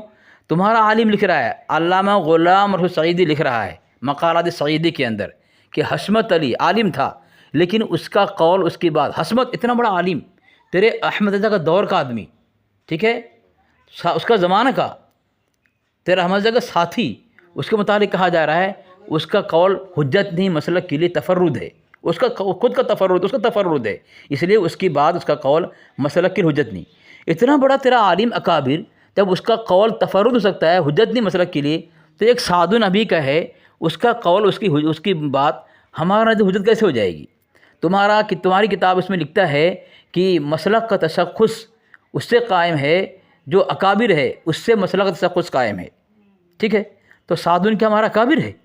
तुम्हारा आलिम लिख रहा है, अल्लामा गुलाम रसूल सईदी लिख रहा है, मकालात सईदी के अंदर कि हशमत अली आलिम था, लेकिन उसका कौल उसके बाद, हशमत इतना बड़ा आलिम, तेरे अहमद रज़ा का दौर का आदमी, ठीक है, उसका ज़माना का, तेरा अहमद रज़ा का साथी, उसके मुतालिक कहा जा रहा है उसका कौल हुज्जत नहीं, मसलक के लिए तफर्रुद है, उसका खुद का तफर्रुद, उसका तफर्रुद है, इसलिए उसके बाद उसका कौल मसलक की हुज्जत नहीं। इतना बड़ा तेरा आलिम अकाबिर, जब उसका कौल तफर्रुद हो सकता है, हुज्जत नहीं मसलक के लिए, तो एक सादु नबी का है, उसका कौल, उसकी बात हमारा तो हुज्जत कैसे हो जाएगी? तुम्हारी किताब इसमें लिखता है कि मसलक का तशख़्ख़ुस उससे कायम है जो अकाबिर है, उससे मसलक का तशख़्ख़ुस कायम है, ठीक है। तो सादुन क्या हमारा अकाबिर है?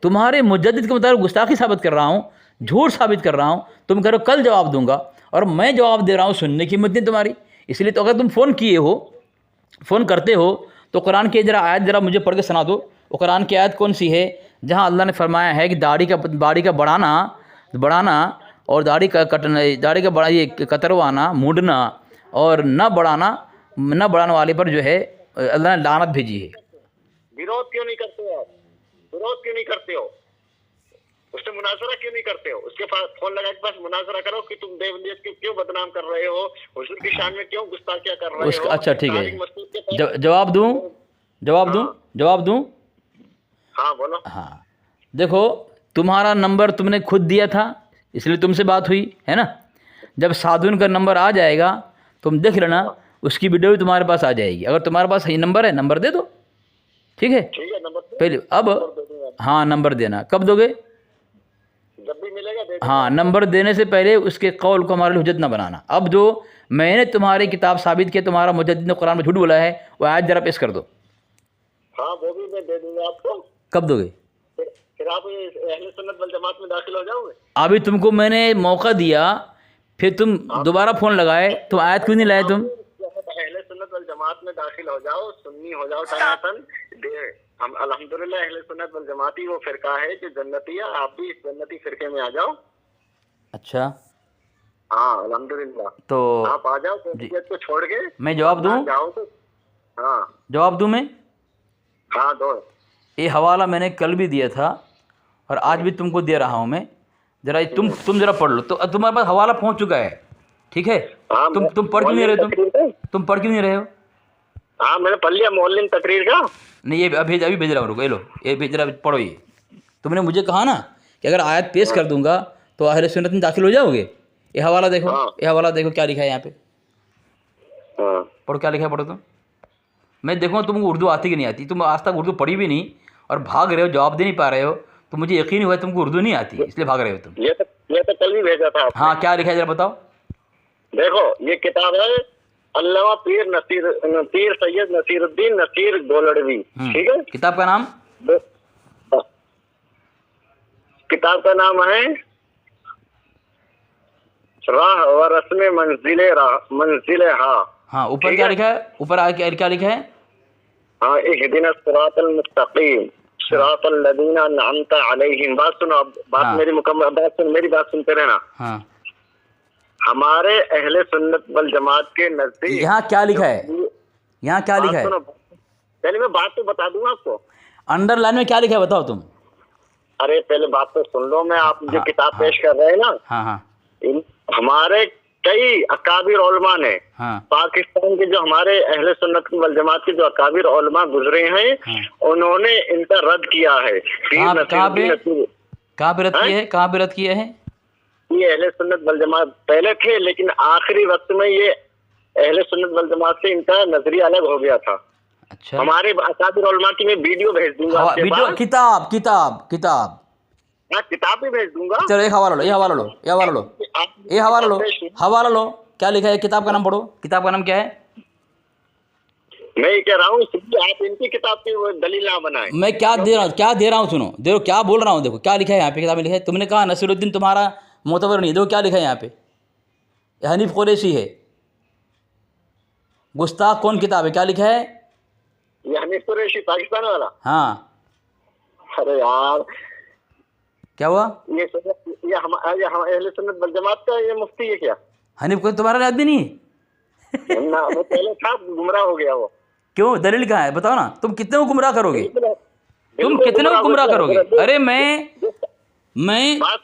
तुम्हारे मुजद्दिद के मुताबिक गुस्ताखी साबित कर रहा हूँ, झूठ साबित कर रहा हूँ, तुम कह रहे हो कल जवाब दूंगा, और मैं जवाब दे रहा हूँ, सुनने की हिम्मत नहीं तुम्हारी। इसलिए तो अगर तुम फ़ोन करते हो तो कुरान की जरा आयत जरा मुझे पढ़ के सुना दो। वो कुरान की आयत कौन सी है जहाँ अल्लाह ने फरमाया है कि दाढ़ी का बढ़ाना और दाढ़ी का कटना, ये कतरवाना, मूडना और न बढ़ाने वाले पर जो है अल्लाह ने लानत भेजी है। विरोध क्यों नहीं करते हो आप? विरोध क्यों नहीं करते हो? उससे मुनाजरा क्यों नहीं करते हो? उसके पास फोन लगा के पास मुनाजरा करो कि तुम देवलियत को क्यों बदनाम कर रहे हो, हुजूर की शान में क्यों गुस्ताखियां कर रहे हो। अच्छा ठीक है, जवाब दूं? हाँ बोलो। हाँ देखो, तुम्हारा नंबर तुमने खुद दिया था, इसलिए तुमसे बात हुई है ना। जब साधुन का नंबर आ जाएगा तुम देख लेना, उसकी वीडियो भी तुम्हारे पास आ जाएगी। अगर तुम्हारे पास सही नंबर है, नंबर दे दो, ठीक है। नंबर पहले हाँ नंबर देना, कब दोगे? जब भी मिलेगा। हाँ, नंबर देने से पहले उसके कौल को हमारे लिए हुज्जत ना बनाना। अब जो मैंने तुम्हारी किताब साबित किया, तुम्हारा मुजद्दिद ने कुरान में झूठ बोला है, वो आयत जरा पेश कर दो। हाँ वो भी मैं दे दूंगा आपको। कब दोगे? फिर आप अहले सुन्नत वल जमात में दाखिल हो जाओगे। अभी तुमको मैंने मौका दिया, फिर तुम दोबारा फ़ोन लगाए, तो आयत क्यों नहीं लाए तुम? अहले सुन्नत वल जमात में दाखिल हो जाओ, सुन्नी हो जाओ सनातन। हम अल्हम्दुलिल्लाह अहले सुन्नत वल जमाती वो फिरका है जो जन्नती है, आप भी इस जन्नती फिरके में आ जाओ। अच्छा हाँ अल्हम्दुलिल्लाह, तो आप आ जाओ को छोड़ के। मैं जवाब दूं? हाँ जवाब दूं मैं? हाँ दो। ये हवाला मैंने कल भी दिया था और आज भी तुमको दे रहा हूँ मैं, जरा तुम जरा पढ़ लो। तो तुम्हारे पास हवाला पहुँच चुका है, ठीक है। तुम पढ़ क्यों नहीं रहे? तुम पढ़ क्यों नहीं रहे हो? हाँ मैंने पढ़ लिया मौलिन तकरीर का। नहीं ये अभी भेज रहा हूँ, रुको, ये लो, ये भेज रहा, पढ़ो। ये तुमने मुझे कहा ना कि अगर आयत पेश कर दूंगा तो अहले सुन्नत में दाखिल हो जाओगे। ये हवाला देखो, ये हवाला देखो क्या लिखा है यहाँ पे, पढ़ो क्या लिखा है, पढ़ो तुम। मैं देखूँ तुमको उर्दू आती कि नहीं आती। तुम आज तक उर्दू पढ़ी भी नहीं और भाग रहे हो, जवाब दे नहीं पा रहे हो, तो मुझे यकीन हुआ तुमको उर्दू नहीं आती, इसलिए भाग रहे हो तुम। ये तो कल भी भेजा था आपने। हाँ क्या लिखा है जरा बताओ। देखो ये किताब है अल्लामा पीर सैयद नसीरुद्दीन नसीर गोलड़वी, ठीक है। किताब का नाम? किताब का नाम है राह व रस्म मंजिले हाँ ऊपर क्या लिखा है? ऊपर आगे क्या लिखा है? हाँ इहदिना सिरातल मुस्तकीम सिरातल लदीना अनअमता अलैहिम। बात सुनो, बात मेरी मुकम्मल, मेरी बात सुनते रहना। हाँ हमारे अहले सुन्नत वल जमात के नजदीक यहाँ क्या लिखा है? यहाँ क्या लिखा है? पहले मैं बात तो बता दूंगा आपको। अंडरलाइन में क्या लिखा है बताओ तुम। अरे पहले बात तो सुन लो, मैं आप जो किताब पेश कर रहे हैं ना, हमारे कई अकाबिर उलमा ने, पाकिस्तान के जो हमारे अहले सुन्नत वल जमात के जो अकाबिर उलमा गुजरे हैं, उन्होंने इनका रद्द किया है। कहाँ पे रद्द किया है? ये अहले सुन्नत वल जमात पहले थे, लेकिन आखिरी वक्त में ये अहले सुन्नत वल जमात से इनका नजरिया अलग हो गया था। अच्छा, हमारे अकाबिर उलमा की मैं वीडियो भेज दूंगा आपके पास। किताब हाँ किताब भी भेज दूंगा। चलो एक हवाला लो, क्या लिखा है? किताब का नाम पढ़ो। किताब का नाम क्या है? मैं ये कह रहा हूँ आप इनकी किताब की दलील ना बनाए। मैं क्या दे रहा हूँ सुनो, देखो क्या बोल रहा हूँ, देखो क्या लिखा है यहाँ पे। किताब में लिखा है, तुमने कहा नसीरुद्दीन तुम्हारा मोतबर नहीं, देखो क्या लिखा है यहाँ पे। हनीफ कुरैशी है, गुस्ताख कौन किताब है, क्या लिखा है? ये हनीफ कुरैशी पाकिस्तान वाला। हाँ अरे यार क्या हुआ? ये हम अहले सुन्नत वल जमात का ये मुफ्ती है क्या? हनीफ को तुम्हारा आदमी नहीं ना, वो पहले था, गुमराह हो गया वो। क्यों? दलील कहाँ है बताओ ना, तुम कितने को गुमराह करोगे? तुम कितने को गुमराह करोगे? अरे मैं बात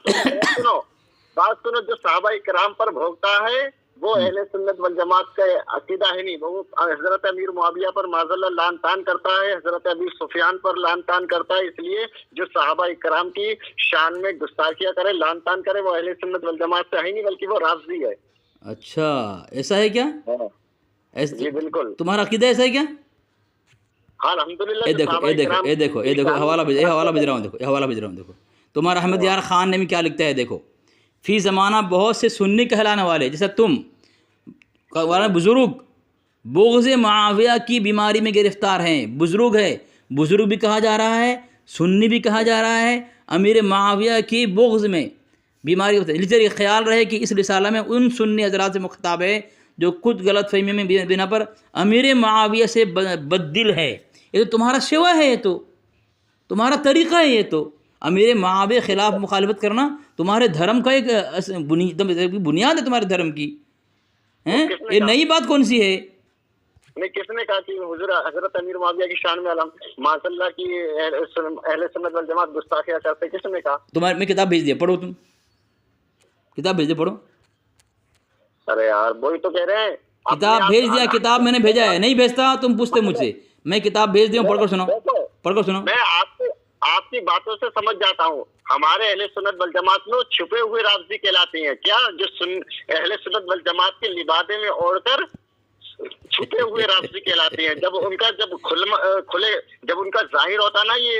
सुनो, जो सहाबा इकराम पर भोगता है वो अहले सुन्नत वल जमात का अकीदा है नहीं। वो हजरत अमीर मुआविया पर माज़ल्लाह लान तान करता है, हजरत अबी सुफियान पर लान तान करता है। इसलिए जो सहाबा इकराम की शान में गुस्ताखियां करे, लान तान करे, वो अहले सुन्नत वल जमात से है नहीं, बल्कि वो राफ़ज़ी है। अच्छा, ऐसा है क्या? जी बिल्कुल। तुम्हारा अकीदा ऐसा है क्या? हाँ अल्हम्दुलिल्लाह। ये देखो हवाला भेज रहा हूँ, देखो तुम्हारा अहमद यार ख़ान ने भी क्या लिखता है, देखो। फ़ी ज़माना बहुत से सुन्नी कहलाने वाले जैसे तुम बुज़ुर्ग बोग़्ज़ मुआविया की बीमारी में गिरफ़्तार हैं। बुज़ुर्ग है, बुज़ुर्ग भी कहा जा रहा है, सुन्नी भी कहा जा रहा है। अमीर मुआविया की बोग़्ज़ में बीमारी होती है। इसलिए ख्याल रहे कि इस रिसाला में उन सुन्नी हज़रात से मुख़ातब है जो खुद गलत फ़हमी में बिना पर अमीर मुआविया से बददिल है। ये तो तुम्हारा शिवा है, ये तो तुम्हारा तरीक़ा है। ये तो अमीर मुआविया के ख़िलाफ़ मुखालफत करना तुम्हारे धर्म का एक बुनियाद है, तुम्हारे धर्म की हैं। ये नई बात कौन सी है? नहीं, किसने कहा कि हुजूर हजरत अमीर मुआविया की शान में माशाअल्लाह की अहले सुन्नत वल जमात गुस्ताखियां करते? किसने कहा? तुम्हारे मैं किताब भेज दिया, पढ़ो। तुम किताब भेज दे, पढ़ो। अरे यार वही तो कह रहे हैं, किताब भेज दिया, किताब मैंने भेजा है। नहीं भेजता तुम पूछते मुझसे। मैं किताब भेज दिया, पढ़कर सुनाओ। मैं आपकी बातों से समझ जाता हूँ। हमारे अहले सुन्नत वल जमात में छुपे हुए राफ़ज़ी कहलाते हैं क्या? जो अहले सुन्नत वल जमात के लिबादे में ओढ़कर छुपे हुए राफ़ज़ी कहलाते हैं। जब उनका जब उनका जाहिर होता ना ये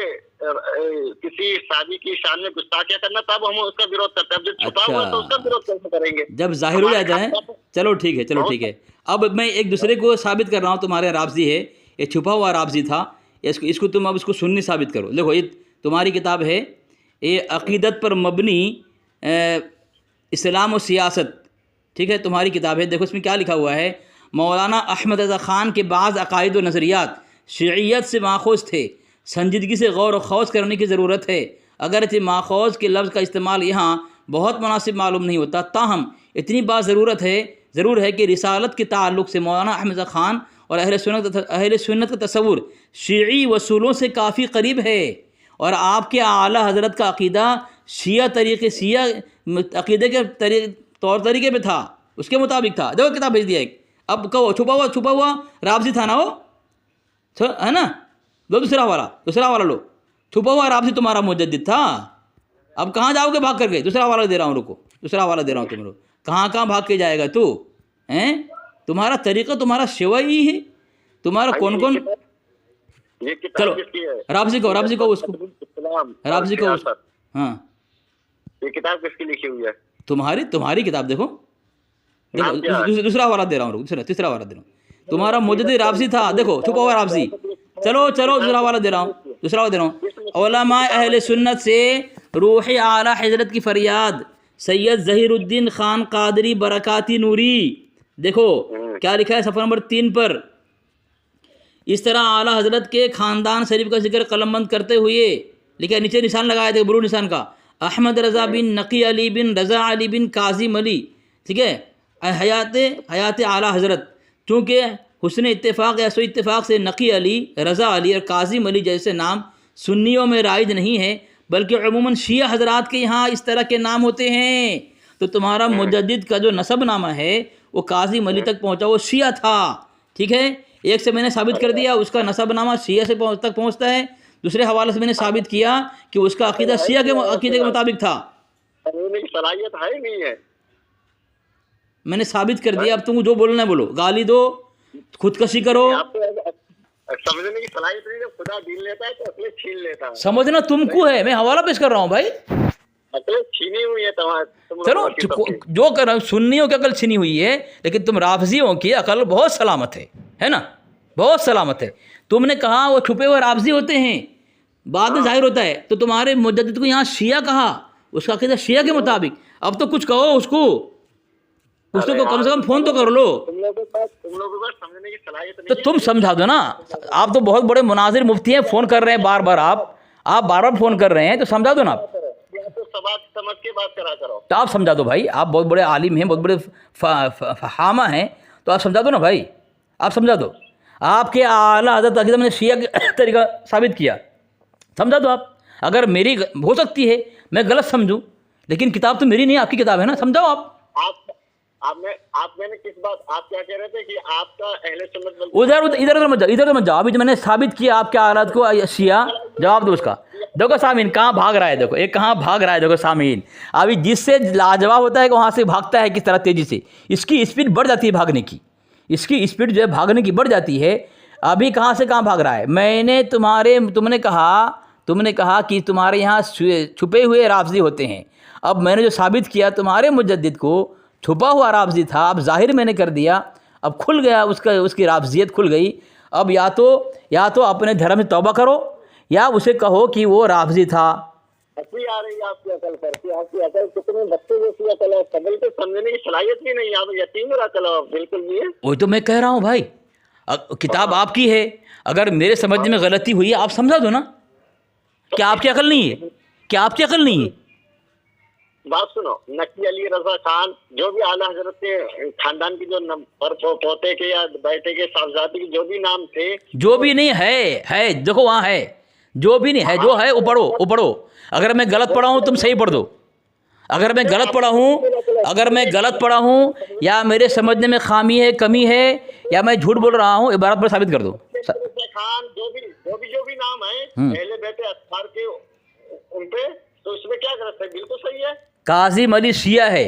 किसी शादी की शान में गुस्ताखियां करना, तब हम उसका विरोध करते हैं। अब जो छुपा हुआ तो उसका विरोध कैसे करेंगे? जब जाहिर हो जाता है। चलो ठीक है। अब मैं एक दूसरे को साबित कर रहा हूँ, तुम्हारे राफ़ज़ी है, ये छुपा हुआ राफ़ज़ी था। इसको तुम अब इसको सुन्नी साबित करो। देखो, ये तुम्हारी किताब है, ये अक़ीदत पर मबनी इस्लाम और सियासत, ठीक है, तुम्हारी किताब है। देखो इसमें क्या लिखा हुआ है। मौलाना अहमद रज़ा ख़ान के बाज़ अक़ाइद व नज़रियात शिय्यत से माख़ूज़ थे। संजीदगी से गौर व खौज़ करने की ज़रूरत है। अगरचे माख़ूज़ के लफ्ज़ का इस्तेमाल यहाँ बहुत मुनासिब मालूम नहीं होता, ताहम इतनी बात ज़रूर है कि रिसालत के ताल्लुक़ से मौलाना अहमद रज़ा ख़ान और अहले सुन्नत का तसव्वुर शीई वसूलों से काफ़ी करीब है। और आपके आला हज़रत का अक़ीदा शिया अक़ीदे के तौर तरीके पे था, उसके मुताबिक था। देखो किताब भेज दिया एक। अब कहो छुपा हुआ राफ़ज़ी था ना वो, है ना? लो दूसरा वाला लो। छुपा हुआ राफ़ज़ी तुम्हारा मुजद्दिद था। अब कहाँ जाओगे भाग करके? दूसरा वाला दे रहा हूँ, रुको। दूसरा वाला दे रहा हूँ, तुम लोग कहाँ भाग के जाएगा तू? हैं, तुम्हारा तरीक़ा तुम्हारा शिवा ही है। तुम्हारा कौन चलो राफ़ज़ी को उसको राफ़ज़ी को। हाँ, ये किताब किसकी लिखी हुई है? तुम्हारी किताब देखो। दूसरा वाला दे रहा हूँ, तीसरा वाला दे रहा हूँ। तुम्हारा मुजद्दिद राफ़ज़ी था, देखो छुपा हुआ राफ़ज़ी। चलो दूसरा वाला दे रहा हूँ। उलमा अहले सुन्नत से रूह आला हज़रत की फ़रियाद सैयद ज़हीरुद्दीन ख़ान क़ादरी बरकाती नूरी, देखो क्या लिखा है सफ़र नंबर 3 पर। इस तरह आला हज़रत के ख़ानदान शरीफ का जिक्र कलमबंद करते हुए लिखा, नीचे निशान लगाए थे, ब्लू निशान का, अहमद रज़ा बिन नकी अली बिन रज़ा अली बिन काज़िम अली, ठीक है, हयात आला हज़रत। चूँकि हुस्न इत्तेफ़ाक़ या सो इत्तेफ़ाक़ से नकी अली, रज़ा अली और काज़िम अली जैसे नाम सुन्नियों में राइज नहीं है, बल्कि अमूमन शिया हज़रात के यहाँ इस तरह के नाम होते हैं। तो तुम्हारा मुजद्दिद का जो नसब नामा है वो काज़िम अली तक पहुँचा, वो शिया था, ठीक है। एक से मैंने साबित कर दिया उसका नसब नामा शिया से तक पहुँचता है। दूसरे हवाले से मैंने साबित किया कि उसका अक़ीदा शिया के अक़ीदे के मुताबिक था। सलाहियत है नहीं है, मैंने साबित कर दिया। अब तुम जो बोलना है बोलो, गाली दो, खुदकशी करो। समझने की सलाहियत नहीं, जब खुदा छीन लेता है तो अकल छीन लेता है। समझना तुमको है, मैं हवाला पेश कर रहा हूँ भाई। अकल छीनी हुई है चलो जो कर रहा हूँ, सुन्नियों की अकल छीनी हुई है, लेकिन तुम राफ़ज़ियों की अकल बहुत सलामत है ना, बहुत सलामत है। तुमने कहा वो छुपे हुए राफ़ज़ी होते हैं, बाद में जाहिर होता है। तो तुम्हारे मुजद्दिद को यहाँ शिया कहा, उसका अक़ीदा शिया के मुताबिक। अब तो कुछ कहो उसको कम से कम फ़ोन तो कर लो। तुम लोगों को समझने की सलाहियत नहीं तो तुम समझा दो ना। आप तो बहुत बड़े मुनाजिर मुफ्ती हैं, फ़ोन कर रहे हैं बार बार फ़ोन कर रहे हैं, तो समझा दो ना। तो समझ के बात करा करो। तो आप समझा दो भाई, आप बहुत बड़े आलिम हैं, बहुत बड़े फहामा हैं, तो आप समझा दो ना भाई, आप समझा दो। आपके आला हज़रत अक़ीदा मैंने शिया का तरीका साबित किया, समझा दो आप। अगर मेरी हो सकती है मैं गलत समझूं, लेकिन किताब तो मेरी नहीं, आपकी किताब है ना, समझाओ आप। मैंने किस बात, आप क्या कह रहे थे कि आपका अहले सुन्नत वल इधर मत जाओ। अभी जो मैंने साबित किया आपके आलात को शिया, जवाब दो उसका। देखो सामीन कहाँ भाग रहा है, देखो एक कहाँ भाग रहा है, देखो सामीन। अभी जिससे लाजवाब होता है कि वहाँ से भागता है किस तरह तेज़ी से, इसकी स्पीड बढ़ जाती है भागने की, इसकी स्पीड जो है भागने की बढ़ जाती है। अभी कहाँ से कहाँ भाग रहा है। तुमने कहा कि तुम्हारे यहाँ छुपे हुए राफ़ज़ी होते हैं। अब मैंने जो साबित किया तुम्हारे मुजद्दिद को छुपा हुआ राफ़ज़ी था, अब ज़ाहिर मैंने कर दिया, अब खुल गया, उसकी राफ़ज़ियत खुल गई। अब या तो अपने धर्म से तौबा करो या उसे कहो कि वो राफ़ज़ी था। अच्छी आ रही है आपकी अकल करती, आपकी अकल कितने बच्चे जैसी अकल है, कबल को समझने की सलाहियत भी नहीं, आप यकीन मेरा अकल बिल्कुल भी है। वही तो मैं कह रहा हूँ भाई, किताब आपकी है, अगर मेरे समझने में गलती हुई है आप समझा दो ना। क्या आपकी अकल नहीं है? क्या आपकी अकल नहीं है? बात सुनो, नकी अली रजा खान जो भी आला हजरत के खानदान की जो पोते के या बेटे के साहबजादे के जो भी नाम थे, जो भी नहीं है देखो वहाँ है, जो भी नहीं है, जो है वो पढ़ो। अगर मैं गलत पढ़ा हूँ तुम सही पढ़ दो। अगर मैं गलत पढ़ा हूँ या मेरे समझने में खामी है, कमी है, या मैं झूठ बोल रहा हूँ, इबारत पर साबित कर दो। खान जो भी नाम है पहले बेटे अख्तार के उन पे, तो इसमें क्या गलत है? बिल्कुल सही है। काजिम अली शिया है।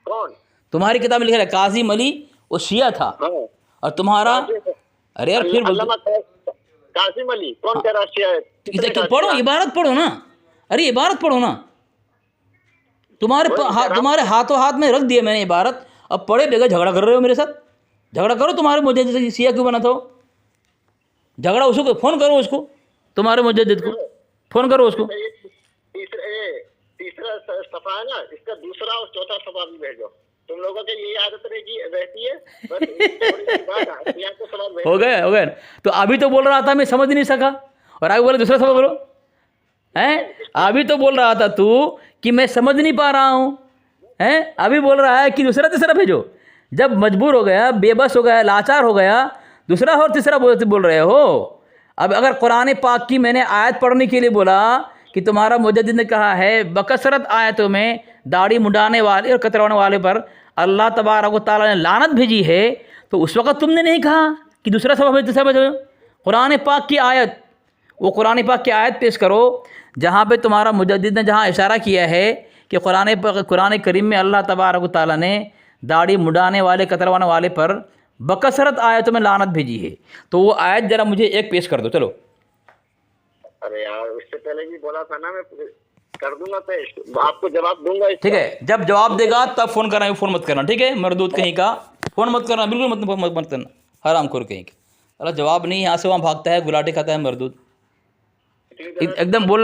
कौन? तुम्हारी किताब में लिखा है काजिम अली वो शिया था। और तुम्हारा, अरे यार फिर काजिम अली कौन कह रहा शिया है? तो पढ़ो, इबारत पढ़ो ना। अरे इबारत पढ़ो ना, तुम्हारे हाथों हाथ में रख दिया मैंने इबारत। अब पढ़े बगैर झगड़ा कर रहे हो मेरे साथ। झगड़ा करो, तुम्हारे मुजद्दिद शिया क्यों बना था वो? झगड़ा उसको फ़ोन करो, उसको तुम्हारे मुजद्दिद को फ़ोन करो उसको। तीसरा सफा है ना, इसका दूसरा और चौथा सफा भी भेजो। तुम लोगों की यही आदत रहती है बस। हो गए। तो अभी तो बोल रहा था मैं समझ नहीं सका, और आगे बोले दूसरा सफा बोलो हैं। अभी तो बोल रहा था तू कि मैं समझ नहीं पा रहा हूँ हैं, अभी बोल रहा है कि दूसरा तीसरा भेजो। जब मजबूर हो गया, बेबस हो गया, लाचार हो गया, दूसरा और तीसरा बोल रहे हो। अब अगर कुरान पाक की मैंने आयत पढ़ने के लिए बोला कि तुम्हारा मुजद्दिद ने कहा है बकसरत आयतों में दाढ़ी मुंडाने वाले और कतरवाने वाले पर अल्लाह तबारक व तआला ने लानत भेजी है, तो उस वक़्त तुमने नहीं कहा कि दूसरा सबब है, तीसरा भेजो। कुरान पाक की आयत, वो कुरान पाक की आयत पेश करो जहाँ पे तुम्हारा मुजद्दिद ने जहाँ इशारा किया है कि कुरान करीम में अल्लाह तबारक व तआला ने दाढ़ी मुंडाने वाले कतरवाने वाले पर बकसरत आयतों में लानत भेजी है। तो वो आयत जरा मुझे एक पेश कर दो। चलो। अरे यार, उससे पहले भी बोला था ना, मैं कर दूंगा पेश, आपको जवाब दूंगा। ठीक है, जब जवाब देगा तब फ़ोन करना, फ़ोन मत करना, ठीक है? मरदूद कहीं का फ़ोन मत करना, बिल्कुल मत करना, हराम खोर कहीं का। अरे जवाब नहीं, यहाँ से वहाँ भागता है, गुलाटी खाता है मरदूद, एकदम बोलना।